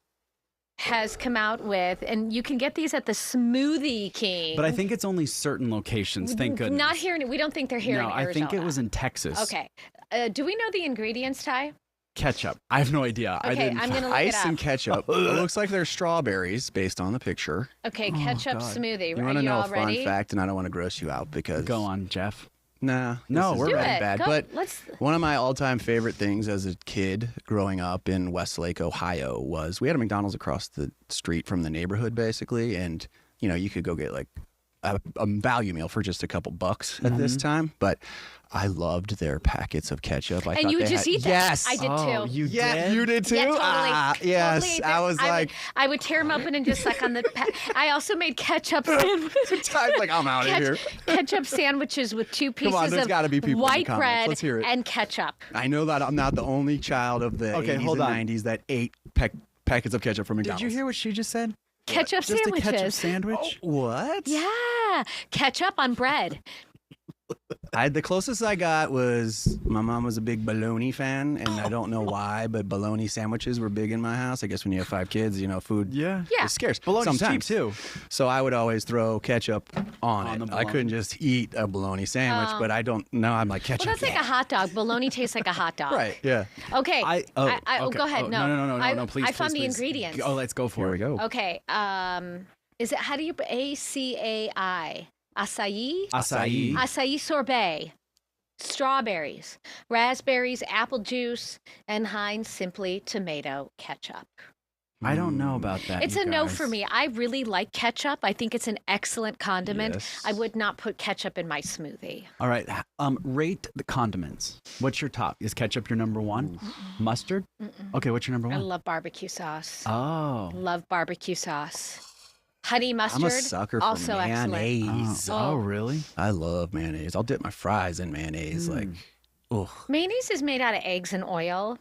has come out with, and you can get these at the Smoothie King. But I think it's only certain locations. Thank goodness. Not here. We don't think they're here in Arizona. I think it was in Texas. Okay. Do we know the ingredients, Ty? Ketchup. I have no idea. Okay, I'm going to look it Ice up. and ketchup. It looks like they're strawberries based on the picture. Okay, ketchup smoothie. You want to know a fun ready? fact, and I don't want to gross you out because... Go on, Jeff. Nah. No, we're bad. Go, but let's... one of my all-time favorite things as a kid growing up in Westlake, Ohio, was we had a McDonald's across the street from the neighborhood, basically, and you know you could go get like a value meal for just a couple bucks at this time, but I loved their packets of ketchup. I And thought you would they just had, eat that. Yes. I did too. You did? You did too? Yeah, totally. Yes. Totally. I was like, I would tear them open and just suck on the. I also made ketchup sandwiches. I was like, I'm out of here. Ketchup sandwiches with 2 pieces on, there's of gotta be people in the white comments. bread Let's hear it. and ketchup. I know that I'm not the only child of the 80s and 90s that ate packets of ketchup from Did McDonald's. you hear what she just said? Ketchup Just sandwiches. a ketchup sandwich? What? Yeah, ketchup on bread. The closest I got was my mom was a big bologna fan, and I don't know why, but bologna sandwiches were big in my house. I guess when you have 5 kids, food Yeah. is scarce. Bologna's sometimes cheap, too. So I would always throw ketchup on it. the I couldn't bologna. just eat a bologna sandwich, but I don't know. I'm like ketchup. Well, that's like a hot dog. Bologna tastes like a hot dog. right. Yeah. Okay. Okay. Go ahead. No, please. I found please, the please. ingredients. Oh, let's go for Here we it. go. Okay. Is it how do you ACAI? Acai? Acai. Acai sorbet. Strawberries, raspberries, apple juice, and Heinz Simply Tomato Ketchup. I don't know about that. It's you a no guys. for me. I really like ketchup. I think it's an excellent condiment. Yes. I would not put ketchup in my smoothie. All right. Rate the condiments. What's your top? Is ketchup your number one? Mustard? Okay, what's your number I one? love barbecue sauce. Oh. Love barbecue sauce. Honey mustard. I'm a sucker for also excellent. mayonnaise. Oh, really? I love mayonnaise. I'll dip my fries in mayonnaise. Like, ugh. Mayonnaise is made out of eggs and oil,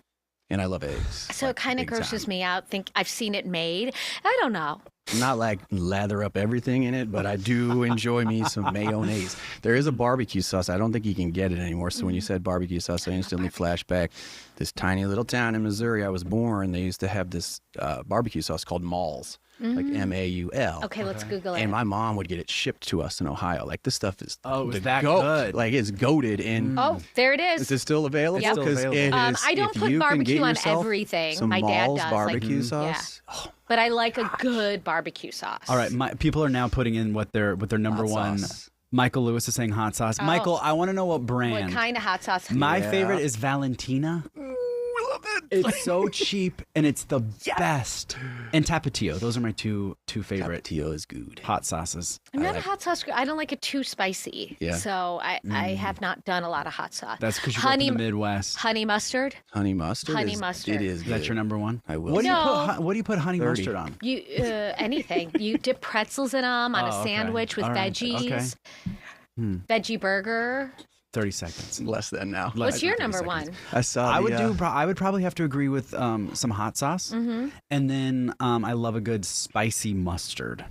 And I love eggs. so it kind of grosses me out. Think I've seen it made. I don't know. Not like lather up everything in it, but I do enjoy me some mayonnaise. There is a barbecue sauce. I don't think you can get it anymore. So when you said barbecue sauce, I instantly flashed back this tiny little town in Missouri I was born. They used to have this barbecue sauce called Malls, like MAUL. Okay, let's Google it. And my mom would get it shipped to us in Ohio. Like this stuff is Oh, it was the that goat. good. Like it's goated in. Oh, there it Is is. it still available? Yep. Still 'Cause available. it is- I don't if put you can barbecue get on yourself everything. Some My dad Malls does, like- barbecue Yeah. sauce. Oh, But I like a good barbecue sauce. All right, people are now putting in what their number hot one. sauce. Michael Lewis is saying hot sauce. Oh. Michael, I want to know what brand. What kind of hot sauce? My Yeah. favorite is Valentina. I love it. It's so cheap and it's the best. And Tapatio. Those are my two favorite Tapatio is good. hot sauces. I'm not a hot sauce girl. I don't like it too spicy. Yeah. So I have not done a lot of hot sauce. That's because you grew up in the Midwest. honey mustard. Honey mustard. Honey is, mustard. It is. Is that good. your number one? I will. What do you No. put? What do you put honey 30. mustard on? You anything. You dip pretzels in them on Oh, a okay. sandwich with All right. veggies. Okay. Veggie burger. 30 seconds. Less than now. What's your 30 number seconds. one? I saw. I would the, I would probably have to agree with some hot sauce, and then I love a good spicy mustard.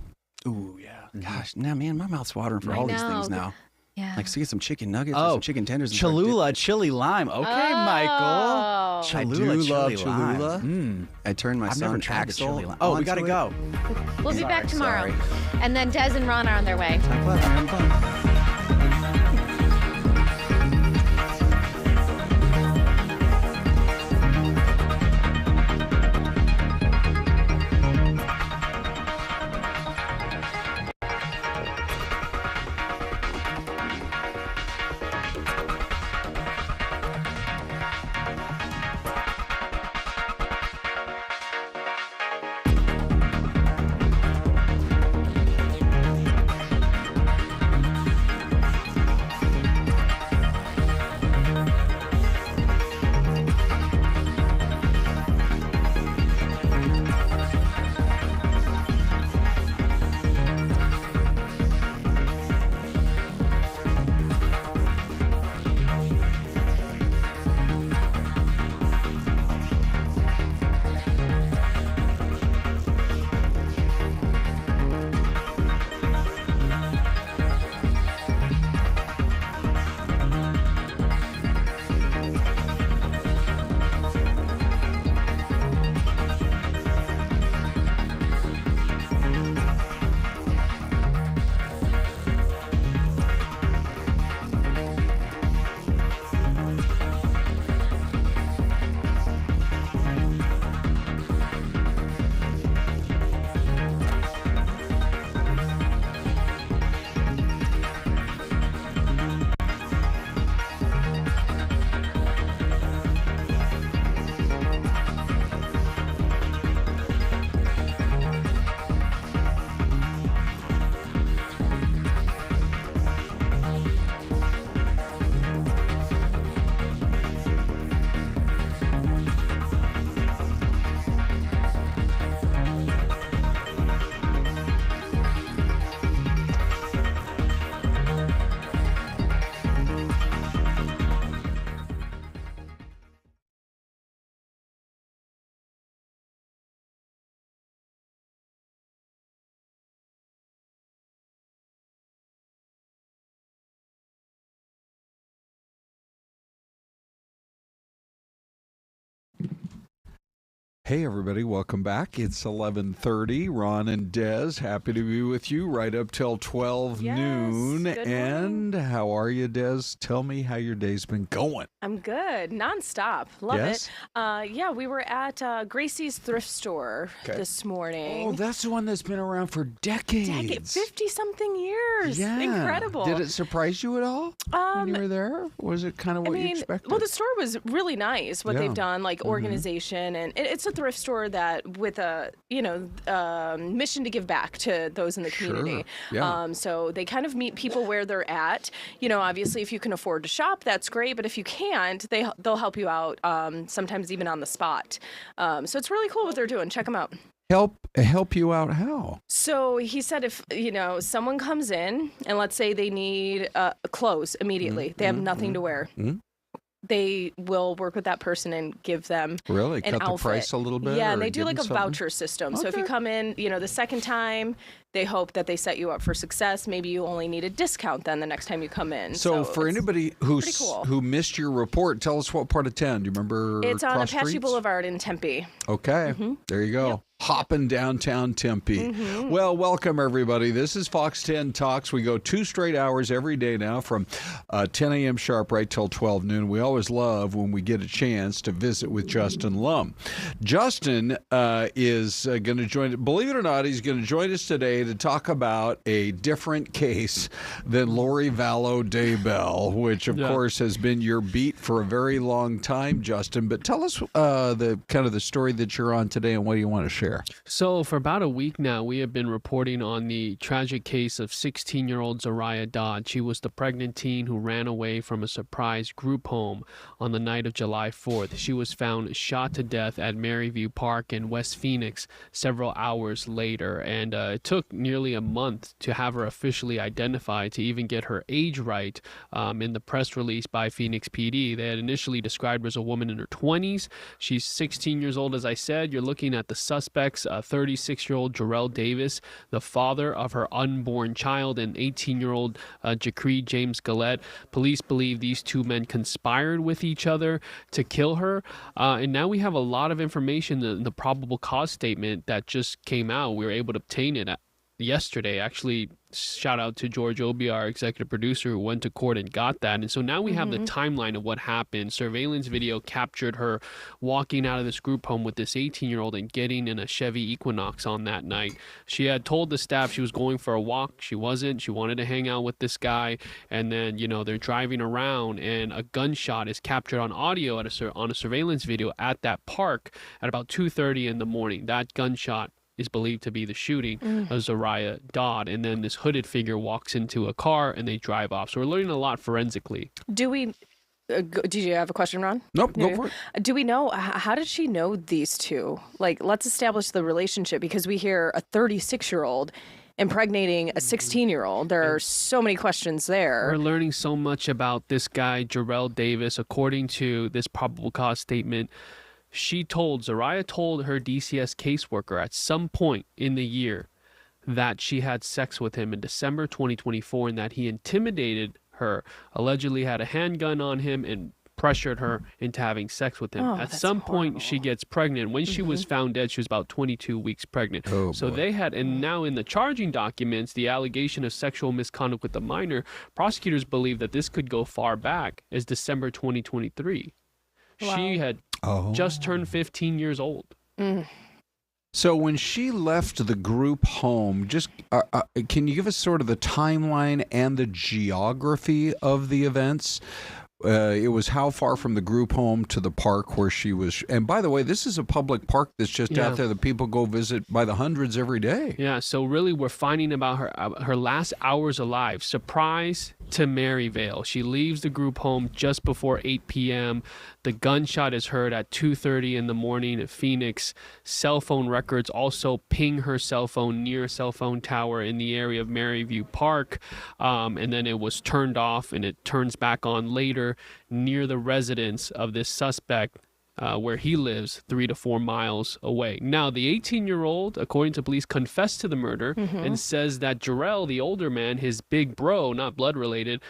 Ooh, yeah. Gosh, now man, my mouth's watering for I all these know. things now. Yeah. Like, so get some chicken nuggets or Oh, some chicken tenders. and start Cholula chili lime. Okay, Michael. Oh. I Cholula do love chili lime. Cholula. Mm. I turned my I've son never tried the Axel chili lime. Oh, we gotta onto it. go. We'll be back tomorrow. sorry. And then Des and Ron are on their way. Hey, everybody. Welcome back. It's 11:30. Ron and Des, happy to be with you right up till 12 noon. Good and how are you, Des? Tell me how your day's been going. I'm good. Nonstop. Love it. Yeah, we were at Gracie's thrift store this morning. Oh, that's the one that's been around for decades. 50-something years. Yeah. Incredible. Did it surprise you at all when you were there? Was it kind of what you expected? Well, the store was really nice, what they've done, like organization. And it's a thrift store that with a, mission to give back to those in the community. Yeah. So they kind of meet people where they're at. Obviously, if you can afford to shop, that's great. But if you can't, they'll help you out, sometimes even on the spot. So it's really cool what they're doing. Check them out. Help you out how? So he said if, someone comes in and let's say they need clothes immediately, they have nothing to wear. They will work with that person and give them Really? an Cut outfit. the price a little bit? Yeah, or and they do give like a them something? voucher system. So if you come in, the second time, they hope that they set you up for success. Maybe you only need a discount then the next time you come in. So for it's anybody cool. who missed your report, tell us what part of town. Do you remember? It's on cross Apache streets? Boulevard in Tempe. Okay, there you go. Yep. Hopping downtown Tempe. Well, welcome everybody. This is Fox 10 Talks. We go 2 straight hours every day now from 10 a.m. sharp right till 12 noon. We always love when we get a chance to visit with Justin Lum. Justin is going to join, believe it or not, he's going to join us today to talk about a different case than Lori Vallow Daybell, which of course has been your beat for a very long time, Justin. But tell us the story that you're on today and what do you want to share? So for about a week now, we have been reporting on the tragic case of 16-year-old Zariah Dodge. She was the pregnant teen who ran away from a surprise group home on the night of July 4th. She was found shot to death at Maryview Park in West Phoenix several hours later. And it took nearly a month to have her officially identified, to even get her age right. In the press release by Phoenix PD, they had initially described her as a woman in her 20s. She's 16 years old, as I said. You're looking at the suspect, 36-year-old Jarrell Davis, the father of her unborn child, and 18-year-old Jacree James Gillette. Police believe these two men conspired with each other to kill her. And now we have a lot of information. The probable cause statement that just came out, we were able to obtain it yesterday. Actually, shout out to George Obie, our executive producer, who went to court and got that. And so now we have the timeline of what happened. Surveillance video captured her walking out of this group home with this 18-year-old and getting in a Chevy Equinox on that night. She had told the staff she was going for a walk. She wasn't. She wanted to hang out with this guy. And then, they're driving around and a gunshot is captured on audio on a surveillance video at that park at about 2:30 in the morning. That gunshot is believed to be the shooting of Zaraiah Dodd. And then this hooded figure walks into a car and they drive off. So we're learning a lot forensically. Did you have a question, Ron? Nope, go for it. Do we know, how did she know these two? Like, let's establish the relationship, because we hear a 36-year-old impregnating a 16-year-old. There are so many questions there. We're learning so much about this guy, Jarrell Davis. According to this probable cause statement, Zariah told her DCS caseworker at some point in the year that she had sex with him in December 2024 and that he intimidated her, allegedly had a handgun on him and pressured her into having sex with him. At some point, she gets pregnant. When she was found dead, she was about 22 weeks pregnant. So they had, and now in the charging documents, the allegation of sexual misconduct with the minor, prosecutors believe that this could go far back as December 2023. Wow. She had just turned 15 years old. So when she left the group home, just can you give us sort of the timeline and the geography of the events? It was how far from the group home to the park where she was. And by the way, this is a public park that's just out there that people go visit by the hundreds every day. Yeah, so really we're finding about her last hours alive. Surprise to Maryvale. She leaves the group home just before 8 p.m. The gunshot is heard at 2:30 in the morning at Phoenix. Cell phone records also ping her cell phone near a cell phone tower in the area of Maryview Park. And then it was turned off and it turns back on later near the residence of this suspect where he lives 3 to 4 miles away. Now, the 18-year-old, according to police, confessed to the murder and says that Jarrell, the older man, his big bro, not blood related,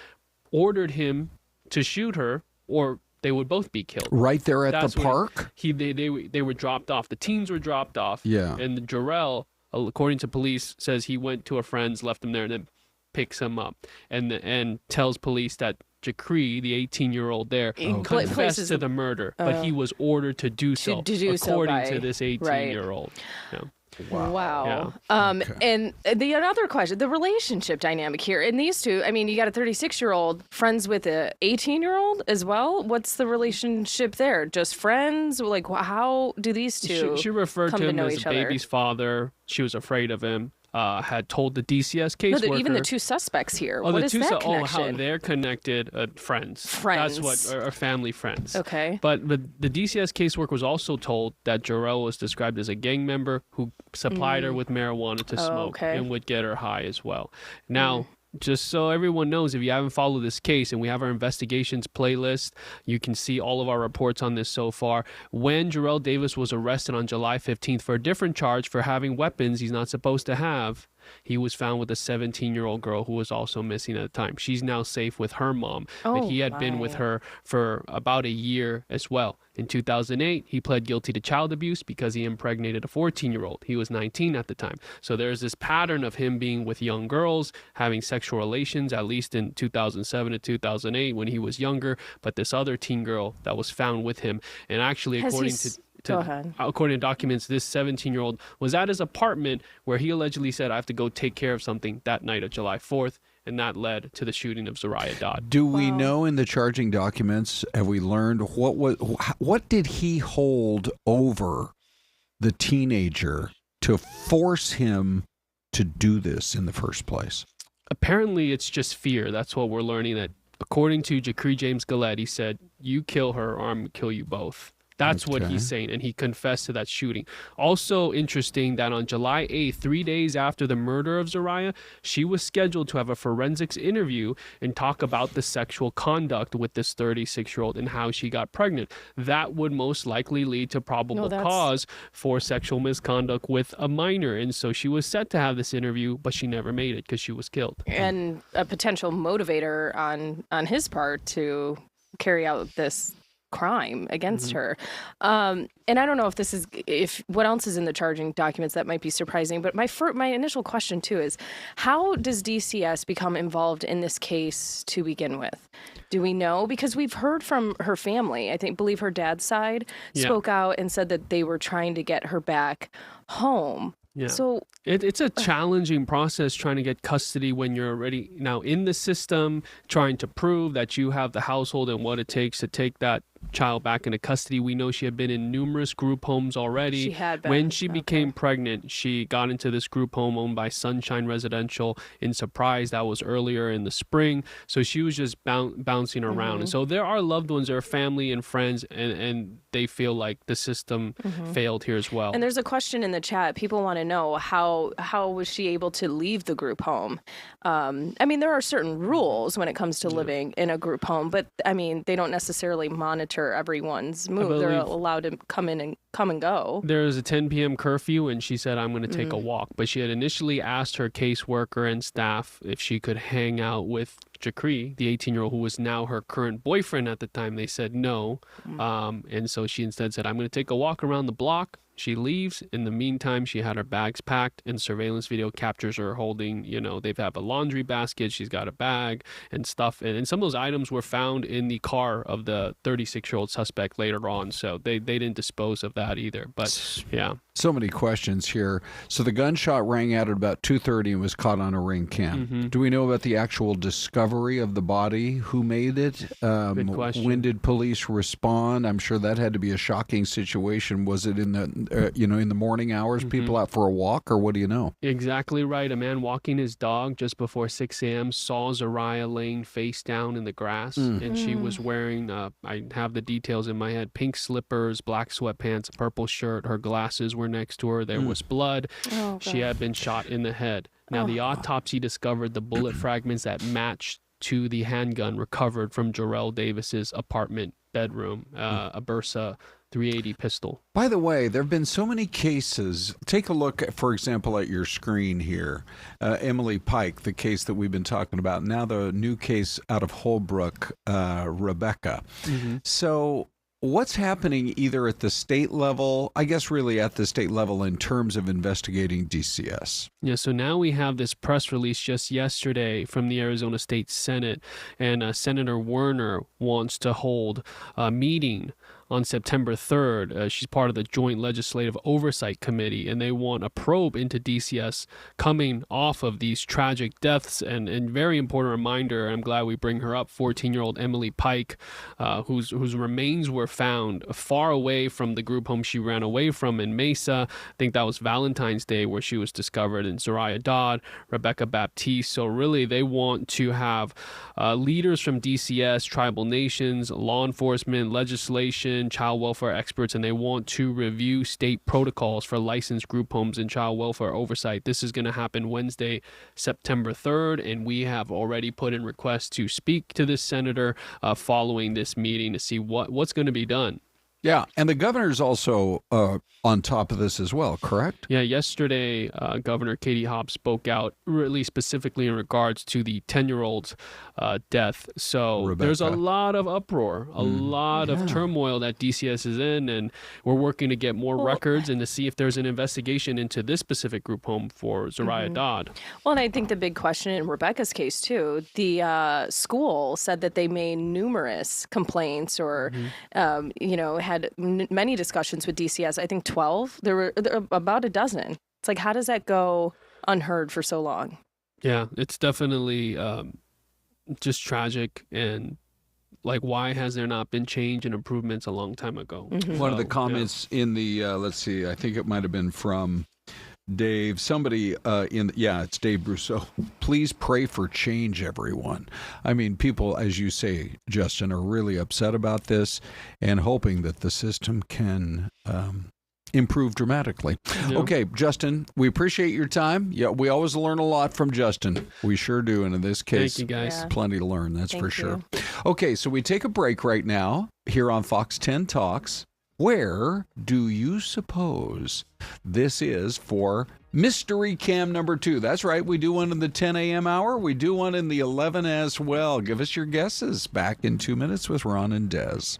ordered him to shoot her or they would both be killed. Right there at That's the when park? They were dropped off. The teens were dropped off. Yeah. And Jarrell, according to police, says he went to a friend's, left him there, and then picks him up and tells police that Jacree, the 18-year-old there, confessed to the murder, but he was ordered to do so, according to this 18-year-old. Right. Yeah. Wow. Yeah. And the another question, the relationship dynamic here. In these two, I mean, you got a 36-year-old friends with a 18-year-old as well. What's the relationship there? Just friends? Like, how do these two She referred come to him know as each other? baby's father. She was afraid of him. Had told the DCS caseworker. No, even the two suspects here. Oh, what the is two that how connection? they're connected, friends. Friends. That's what, are family friends. Okay. But the DCS caseworker was also told that Jarrell was described as a gang member who supplied her with marijuana to smoke and would get her high as well. Now, just so everyone knows, if you haven't followed this case, and we have our investigations playlist, you can see all of our reports on this so far. When Jarrell Davis was arrested on July 15th for a different charge for having weapons he's not supposed to have, he was found with a 17-year-old girl who was also missing at the time. She's now safe with her mom, but he had been with her for about a year as well. In 2008, he pled guilty to child abuse because he impregnated a 14-year-old. He was 19 at the time. So there's this pattern of him being with young girls, having sexual relations, at least in 2007 to 2008 when he was younger, but this other teen girl that was found with him. And actually, according to documents, this 17-year-old was at his apartment where he allegedly said, I have to go take care of something that night of July 4th. And that led to the shooting of Zariah Dodd. Do we know in the charging documents, have we learned what did he hold over the teenager to force him to do this in the first place? Apparently, it's just fear. That's what we're learning. That according to Jacree James Gillette, he said, you kill her or I'm going to kill you both. That's what he's saying, and he confessed to that shooting. Also interesting that on July 8th, 3 days after the murder of Zariah, she was scheduled to have a forensics interview and talk about the sexual conduct with this 36-year-old and how she got pregnant. That would most likely lead to probable cause for sexual misconduct with a minor, and so she was set to have this interview, but she never made it because she was killed. And a potential motivator on his part to carry out this crime against her. And I don't know if what else is in the charging documents that might be surprising, but my initial question too is, how does DCS become involved in this case to begin with? Do we know? Because we've heard from her family. Believe her dad's side spoke out and said that they were trying to get her back home. Yeah. So it's a challenging process trying to get custody when you're already now in the system, trying to prove that you have the household and what it takes to take that child back into custody. We know she had been in numerous group homes already. She had been. When she became pregnant, she got into this group home owned by Sunshine Residential in Surprise. That was earlier in the spring. So she was just bouncing around. And so there are loved ones, there are family and friends, and they feel like the system failed here as well. And there's a question in the chat. People want to know how was she able to leave the group home? There are certain rules when it comes to living in a group home, but they don't necessarily monitor everyone's move. They're allowed to come and go. There was a 10 p.m. curfew, and she said, I'm going to take a walk. But she had initially asked her caseworker and staff if she could hang out with Jacree, the 18-year-old who was now her current boyfriend at the time. They said no. And so she instead said, I'm going to take a walk around the block. She leaves. In the meantime, she had her bags packed, and surveillance video captures her holding, they have a laundry basket. She's got a bag and stuff. And some of those items were found in the car of the 36-year-old suspect later on. So they didn't dispose of that either. But yeah. So many questions here. So the gunshot rang out at about 2:30 and was caught on a ring cam. Do we know about the actual discovery of the body? Who made it? Good question. When did police respond? I'm sure that had to be a shocking situation. Was it in the morning hours, people out for a walk, or what do you know? Exactly right. A man walking his dog just before 6 a.m. saw Zariah laying face down in the grass, and she was wearing, I have the details in my head, pink slippers, black sweatpants, a purple shirt. Her glasses were next to her. There was blood. She had been shot in the head. Now, the autopsy discovered the bullet fragments that matched to the handgun recovered from Jarrell Davis's apartment bedroom, a Bersa 380 pistol. By the way, there have been so many cases. Take a look, for example, at your screen here. Emily Pike, the case that we've been talking about. Now the new case out of Holbrook, Rebekah. So what's happening either at the state level, I guess really at the state level in terms of investigating DCS? Yeah, so now we have this press release just yesterday from the Arizona State Senate, and Senator Werner wants to hold a meeting on September 3rd. She's part of the Joint Legislative Oversight Committee, and they want a probe into DCS coming off of these tragic deaths. And very important reminder, I'm glad we bring her up, 14-year-old Emily Pike, whose remains were found far away from the group home she ran away from in Mesa. I think that was Valentine's Day where she was discovered, in Zaraiah Dodd, Rebekah Baptiste. So really they want to have leaders from DCS, tribal nations, law enforcement, legislation, child welfare experts, and they want to review state protocols for licensed group homes and child welfare oversight. This is going to happen Wednesday, September 3rd, and we have already put in requests to speak to this senator following this meeting to see what's going to be done. Yeah, and the governor's also on top of this as well, correct? Yeah, yesterday, Governor Katie Hobbs spoke out really specifically in regards to the 10-year-old's death. So Rebekah. There's a lot of uproar, a lot of turmoil that DCS is in, and we're working to get more records and to see if there's an investigation into this specific group home for Zariah Dodd. Well, and I think the big question in Rebekah's case, too, the school said that they made numerous complaints or, had many discussions with DCS. I think 12. There were about a dozen. It's like, how does that go unheard for so long? Yeah, it's definitely just tragic, and like, why has there not been change and improvements a long time ago? One of the comments in the, let's see, I think it might have been from Dave, somebody it's Dave Brousseau. Please pray for change, everyone. I mean, people, as you say, Justin, are really upset about this and hoping that the system can improve dramatically. Yeah. Okay, Justin, we appreciate your time. Yeah, we always learn a lot from Justin. We sure do. And in this case, thank you, guys. Plenty to learn, that's for sure. Okay, so we take a break right now here on Fox 10 Talks. Where do you suppose this is for Mystery Cam number 2? That's right. We do one in the 10 a.m. hour. We do one in the 11 as well. Give us your guesses. Back in 2 minutes with Ron and Des.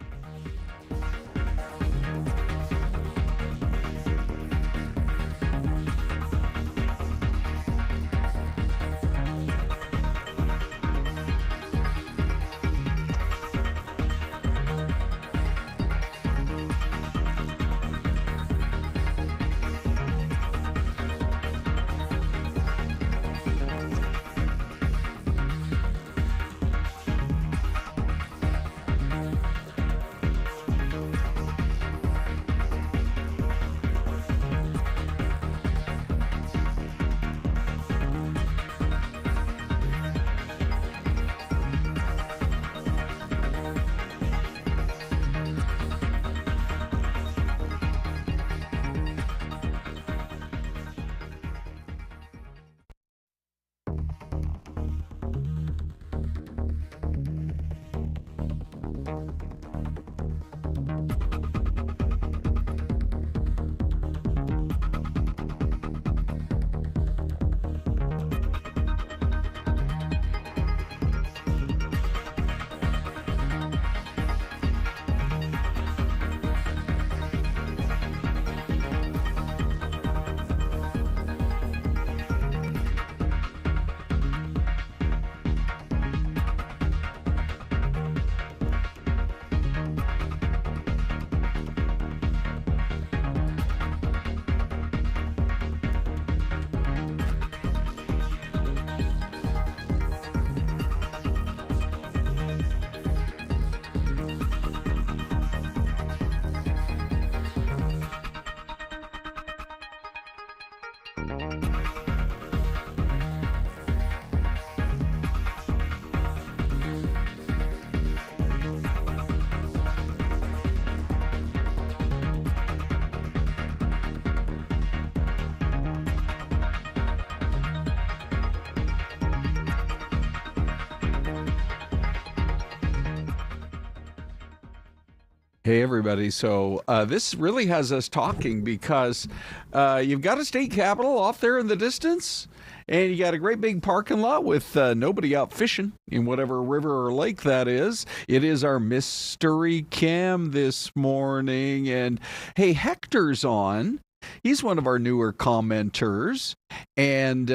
Hey, everybody. So this really has us talking because you've got a state capitol off there in the distance, and you got a great big parking lot with nobody out fishing in whatever river or lake that is. It is our mystery cam this morning. And, hey, Hector's on. He's one of our newer commenters, and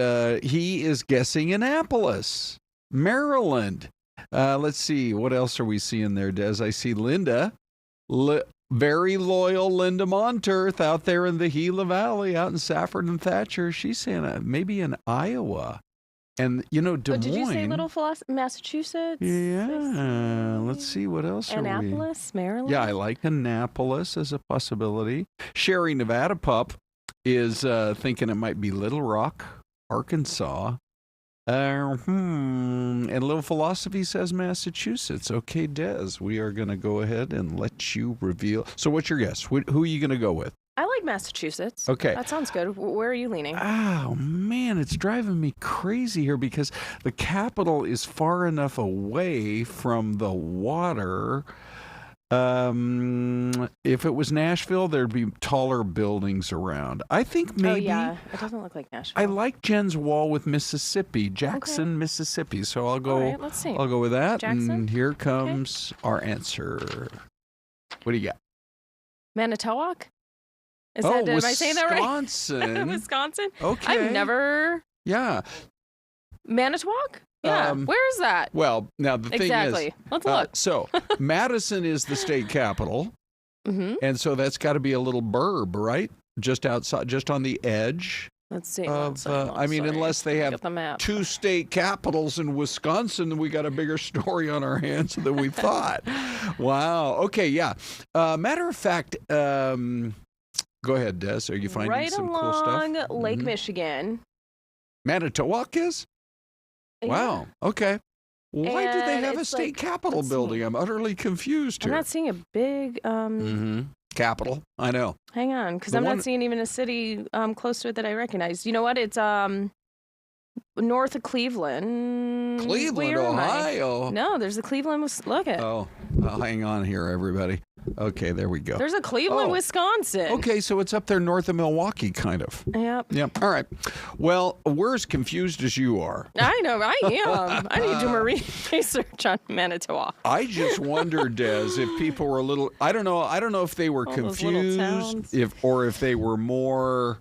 he is guessing Annapolis, Maryland. Let's see. What else are we seeing there, Des? I see Linda. Very loyal Linda Monterth out there in the Gila Valley, out in Safford and Thatcher. She's saying maybe in Iowa. And, Des Moines. Did you say Little Massachusetts? Yeah. Let's see. What else are we? Annapolis, Maryland? Yeah, I like Annapolis as a possibility. Sherry Nevada Pup is thinking it might be Little Rock, Arkansas. And Little Philosophy says Massachusetts. Okay, Des, we are going to go ahead and let you reveal. So what's your guess? Who are you going to go with? I like Massachusetts. Okay. That sounds good. Where are you leaning? Oh, man, it's driving me crazy here because the capital is far enough away from the water. If it was Nashville, there'd be taller buildings around. I think maybe. Oh, yeah. It doesn't look like Nashville. I like Jen's wall with Mississippi, Jackson, Mississippi. So I'll go. All right, let's see. I'll go with that. Jackson? And here comes our answer. What do you got? Manitowoc? Am I saying that right? Wisconsin. Wisconsin? Okay. I've never. Yeah. Manitowoc? Yeah. Where is that? Well, now the thing is. Exactly. Let's look. So Madison is the state capital. Mm-hmm. And so that's got to be a little burb, right? Just outside, just on the edge. Let's see. Unless they have two state capitals in Wisconsin, then we got a bigger story on our hands than we thought. Wow. Okay. Yeah. Matter of fact, go ahead, Des. Are you finding some cool stuff? Right along Lake Michigan. Manitowoc is? Yeah. Wow. Okay. Why do they have a state capitol building? I'm utterly confused here. I'm not seeing a big capital. I know. Hang on, because I'm not seeing even a city close to it that I recognize. You know what? It's north of Cleveland. Cleveland, Ohio. No, there's a Cleveland. Look at. Oh, hang on here, everybody. Okay, there we go. There's a Cleveland, Wisconsin. Okay, so it's up there north of Milwaukee, kind of. Yep. All right. Well, we're as confused as you are. I know. I am. I need to do marine research on Manitowoc. I just wonder, Des, if people were a little. I don't know if they were confused, if they were more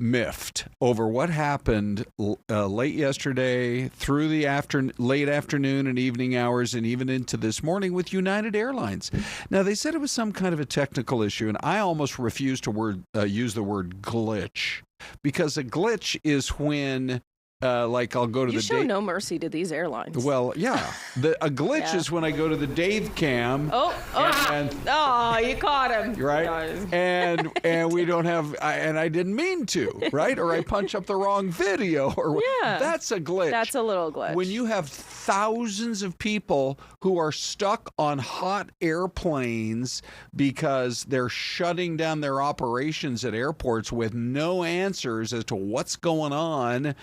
miffed over what happened late yesterday through the late afternoon and evening hours and even into this morning with United Airlines. Now, they said it was some kind of a technical issue, and I almost refuse to use the word glitch, because a glitch is when I'll go to you show no mercy to these airlines. Well, yeah. A glitch is when I go to the Dave cam. You caught him. Right? And we don't have, and I didn't mean to, right? Or I punch up the wrong video. That's a glitch. That's a little glitch. When you have thousands of people who are stuck on hot airplanes because they're shutting down their operations at airports with no answers as to what's going on,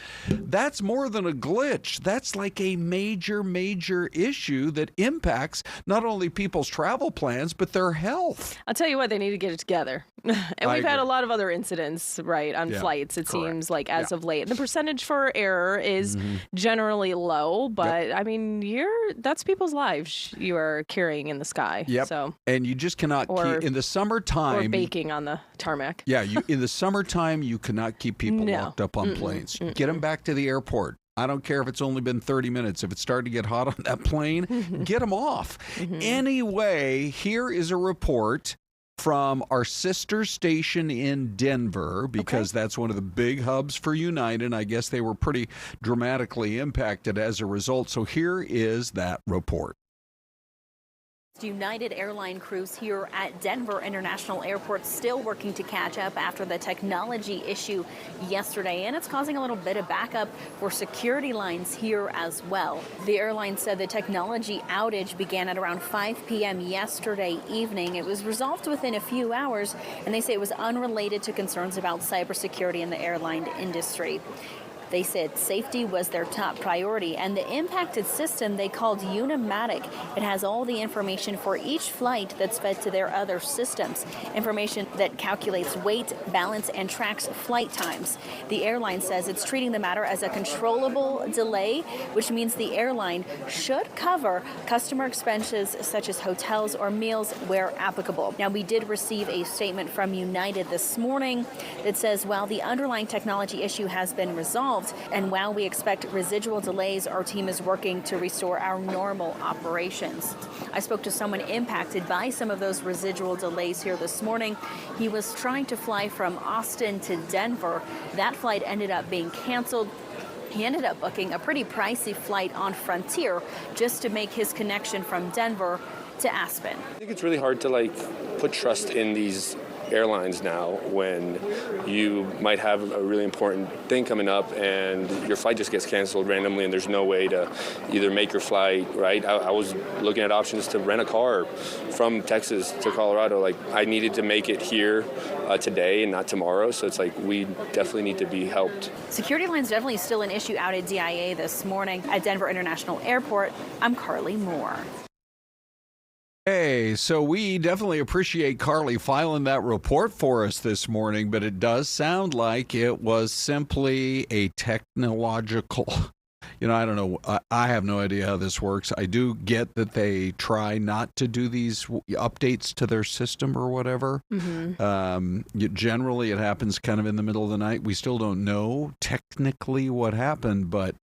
that's more than a glitch. That's like a major, major issue that impacts not only people's travel plans, but their health. I'll tell you what, they need to get it together. And we've had a lot of other incidents, right, on flights, it seems like, as of late. The percentage for error is generally low, but I mean, that's people's lives you are carrying in the sky. Yep. So. And you just cannot keep, in the summertime. Or baking on the tarmac. Yeah, in the summertime, you cannot keep people locked up on planes. Get them back to the airport. I don't care if it's only been 30 minutes. If it's starting to get hot on that plane, get them off. Anyway, here is a report from our sister station in Denver, because that's one of the big hubs for United. I guess they were pretty dramatically impacted as a result. So here is that report. United airline crews here at Denver International Airport still working to catch up after the technology issue yesterday, and it's causing a little bit of backup for security lines here as well. The airline said the technology outage began at around 5 p.m. yesterday evening. It was resolved within a few hours, and they say it was unrelated to concerns about cybersecurity in the airline industry. They said safety was their top priority, and the impacted system they called Unimatic. It has all the information for each flight that's fed to their other systems, information that calculates weight, balance, and tracks flight times. The airline says it's treating the matter as a controllable delay, which means the airline should cover customer expenses such as hotels or meals where applicable. Now, we did receive a statement from United this morning that says while the underlying technology issue has been resolved, and while we expect residual delays, our team is working to restore our normal operations. I spoke to someone impacted by some of those residual delays here this morning. He was trying to fly from Austin to Denver. That flight ended up being canceled. He ended up booking a pretty pricey flight on Frontier just to make his connection from Denver to Aspen. I think it's really hard to put trust in these airlines now when you might have a really important thing coming up and your flight just gets canceled randomly and there's no way to either make your flight, right? I was looking at options to rent a car from Texas to Colorado. I needed to make it here today and not tomorrow, so it's we definitely need to be helped. Security lines definitely still an issue out at DIA this morning. At Denver International Airport, I'm Carly Moore. Hey, so we definitely appreciate Carly filing that report for us this morning, but it does sound like it was simply a technological, I don't know. I have no idea how this works. I do get that they try not to do these updates to their system or whatever. Generally, it happens kind of in the middle of the night. We still don't know technically what happened, but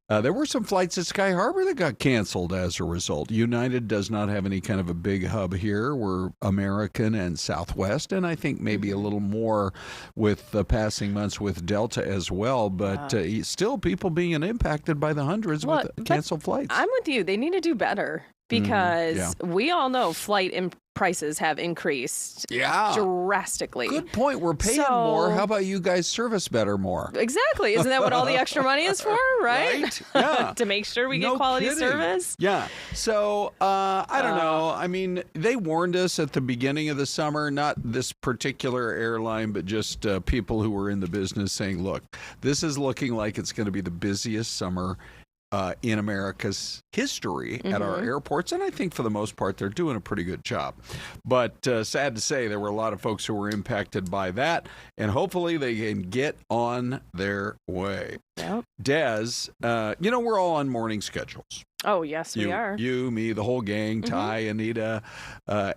there were some flights at Sky Harbor that got canceled as a result. United does not have any kind of a big hub here. We're American and Southwest, and I think maybe a little more with the passing months with Delta as well. But still, people being impacted by the hundreds with canceled flights. I'm with you. They need to do better because we all know flight prices have increased drastically. Good point. We're paying more. How about you guys service better more? Exactly. Isn't that what all the extra money is for, right? Yeah. To make sure we get quality service? Yeah. So, I don't know. I mean, they warned us at the beginning of the summer, not this particular airline, but just people who were in the business saying, look, this is looking like it's going to be the busiest summer in America's history at our airports. And I think for the most part, they're doing a pretty good job. But sad to say, there were a lot of folks who were impacted by that. And hopefully they can get on their way. Yep. Des, we're all on morning schedules. Oh, yes, we are. You, me, the whole gang, Ty, Anita,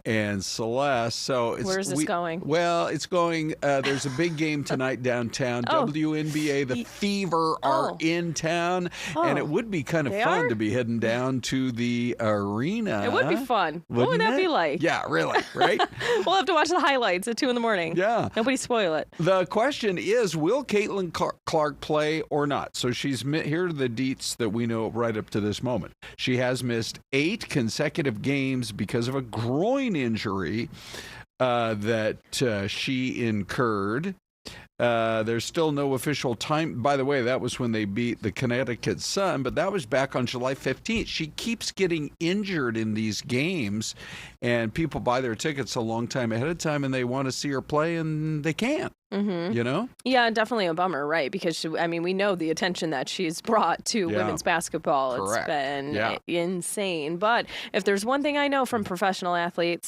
and Celeste. So where's this going? Well, it's going, there's a big game tonight downtown. WNBA, the Fever are in town. And it would be kind of fun to be heading down to the arena. It would be fun. What would that be like? Yeah, really, right? We'll have to watch the highlights at 2 a.m. Yeah. Nobody spoil it. The question is, will Caitlin Clark play or not? So here are the deets that we know right up to this moment. She has missed 8 consecutive games because of a groin injury that she incurred. There's still no official time. By the way, that was when they beat the Connecticut Sun, but that was back on July 15th. She keeps getting injured in these games, and people buy their tickets a long time ahead of time, and they want to see her play, and they can't. Yeah, definitely a bummer, right? Because we know the attention that she's brought to women's basketball. Correct. It's been insane. But if there's one thing I know from professional athletes,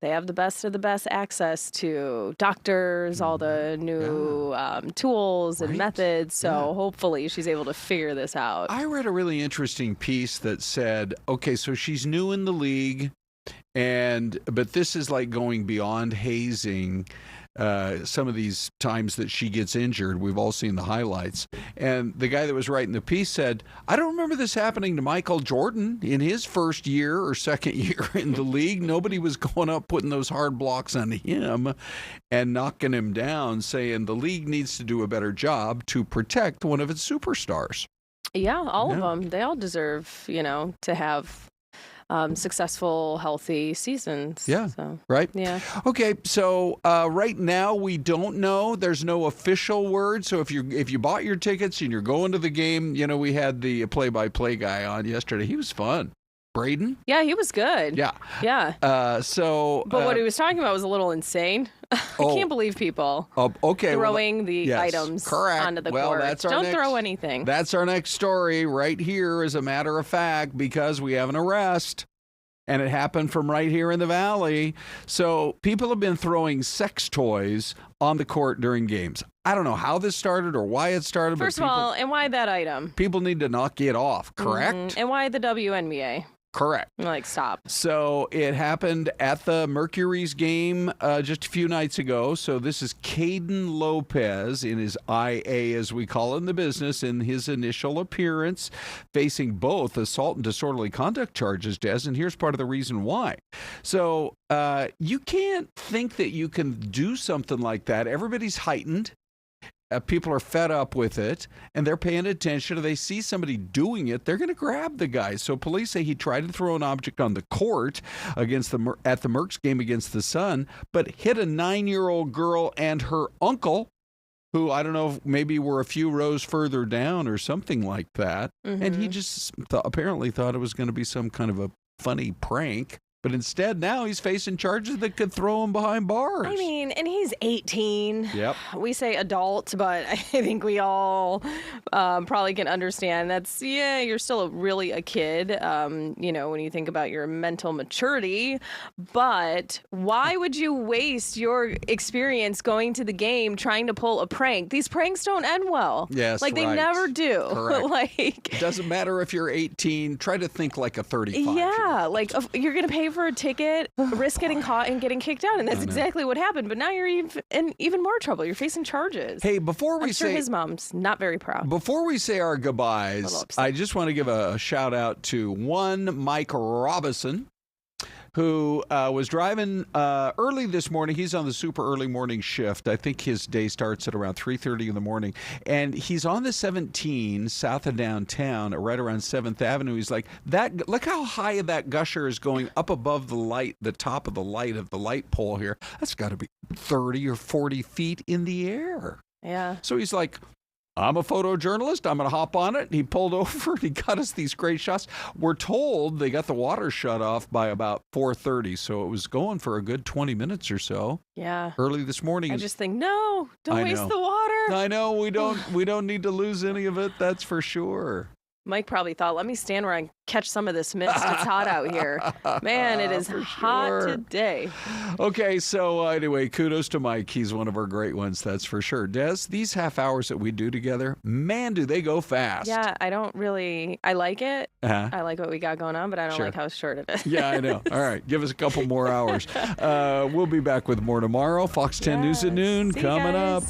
they have the best of the best access to doctors, all the new tools and methods. So hopefully she's able to figure this out. I read a really interesting piece that said, okay, so she's new in the league, but this is like going beyond hazing. Some of these times that she gets injured, we've all seen the highlights. And the guy that was writing the piece said, I don't remember this happening to Michael Jordan in his first year or second year in the league. Nobody was going up putting those hard blocks on him and knocking him down, saying the league needs to do a better job to protect one of its superstars. Yeah, all of them. They all deserve, to have successful, healthy seasons. Yeah. So, right. Yeah. Okay. So right now we don't know. There's no official word. So if you bought your tickets and you're going to the game, we had the play-by-play guy on yesterday. He was fun. Braden? Yeah, he was good. Yeah. Yeah. But what he was talking about was a little insane. I can't believe people throwing the items onto the court. Don't throw anything. That's our next story right here, as a matter of fact, because we have an arrest. And it happened from right here in the Valley. So people have been throwing sex toys on the court during games. I don't know how this started or why it started. First of all, and why that item? People need to knock it off, correct? Mm-hmm. And why the WNBA? Correct. Like, stop. So it happened at the Mercury's game just a few nights ago. So this is Caden Lopez in his IA, as we call it in the business, in his initial appearance, facing both assault and disorderly conduct charges, Des. And here's part of the reason why. So you can't think that you can do something like that. Everybody's heightened. People are fed up with it, and they're paying attention. If they see somebody doing it, they're going to grab the guy. So police say he tried to throw an object on the court at the Mercs game against the Sun, but hit a 9-year-old girl and her uncle, who I don't know, maybe were a few rows further down or something like that. Mm-hmm. And he just apparently thought it was going to be some kind of a funny prank. But instead, now he's facing charges that could throw him behind bars. I mean, and he's 18. Yep. We say adult, but I think we all probably can understand you're still really a kid, when you think about your mental maturity. But why would you waste your experience going to the game trying to pull a prank? These pranks don't end well. Yes, They never do. Correct. It doesn't matter if you're 18. Try to think like a 35. Yeah, you're going to pay for a ticket, risk getting caught and getting kicked out, and that's exactly what happened. But now you're in even more trouble. You're facing charges. Hey, before we I'm sure his mom's not very proud. Before we say our goodbyes, I just want to give a shout out to one Mike Robinson, who was driving early this morning. He's on the super early morning shift. I think his day starts at around 3:30 in the morning. And he's on the 17 south of downtown, right around 7th Avenue. He's like, look how high that gusher is going up above the top of the light pole here. That's got to be 30 or 40 feet in the air. Yeah. So he's like, I'm a photojournalist. I'm going to hop on it. And he pulled over and he got us these great shots. We're told they got the water shut off by about 4:30. So it was going for a good 20 minutes or so. Yeah. Early this morning. I just think, no, don't waste the water. I know. We don't need to lose any of it. That's for sure. Mike probably thought, let me stand where I can catch some of this mist. It's hot out here. Man, it is hot today. Okay, so anyway, kudos to Mike. He's one of our great ones, that's for sure. Des, these half hours that we do together, man, do they go fast. Yeah, I like it. Uh-huh. I like what we got going on, but I don't like how short it is. Yeah, I know. All right, give us a couple more hours. We'll be back with more tomorrow. Fox 10 News at noon coming up.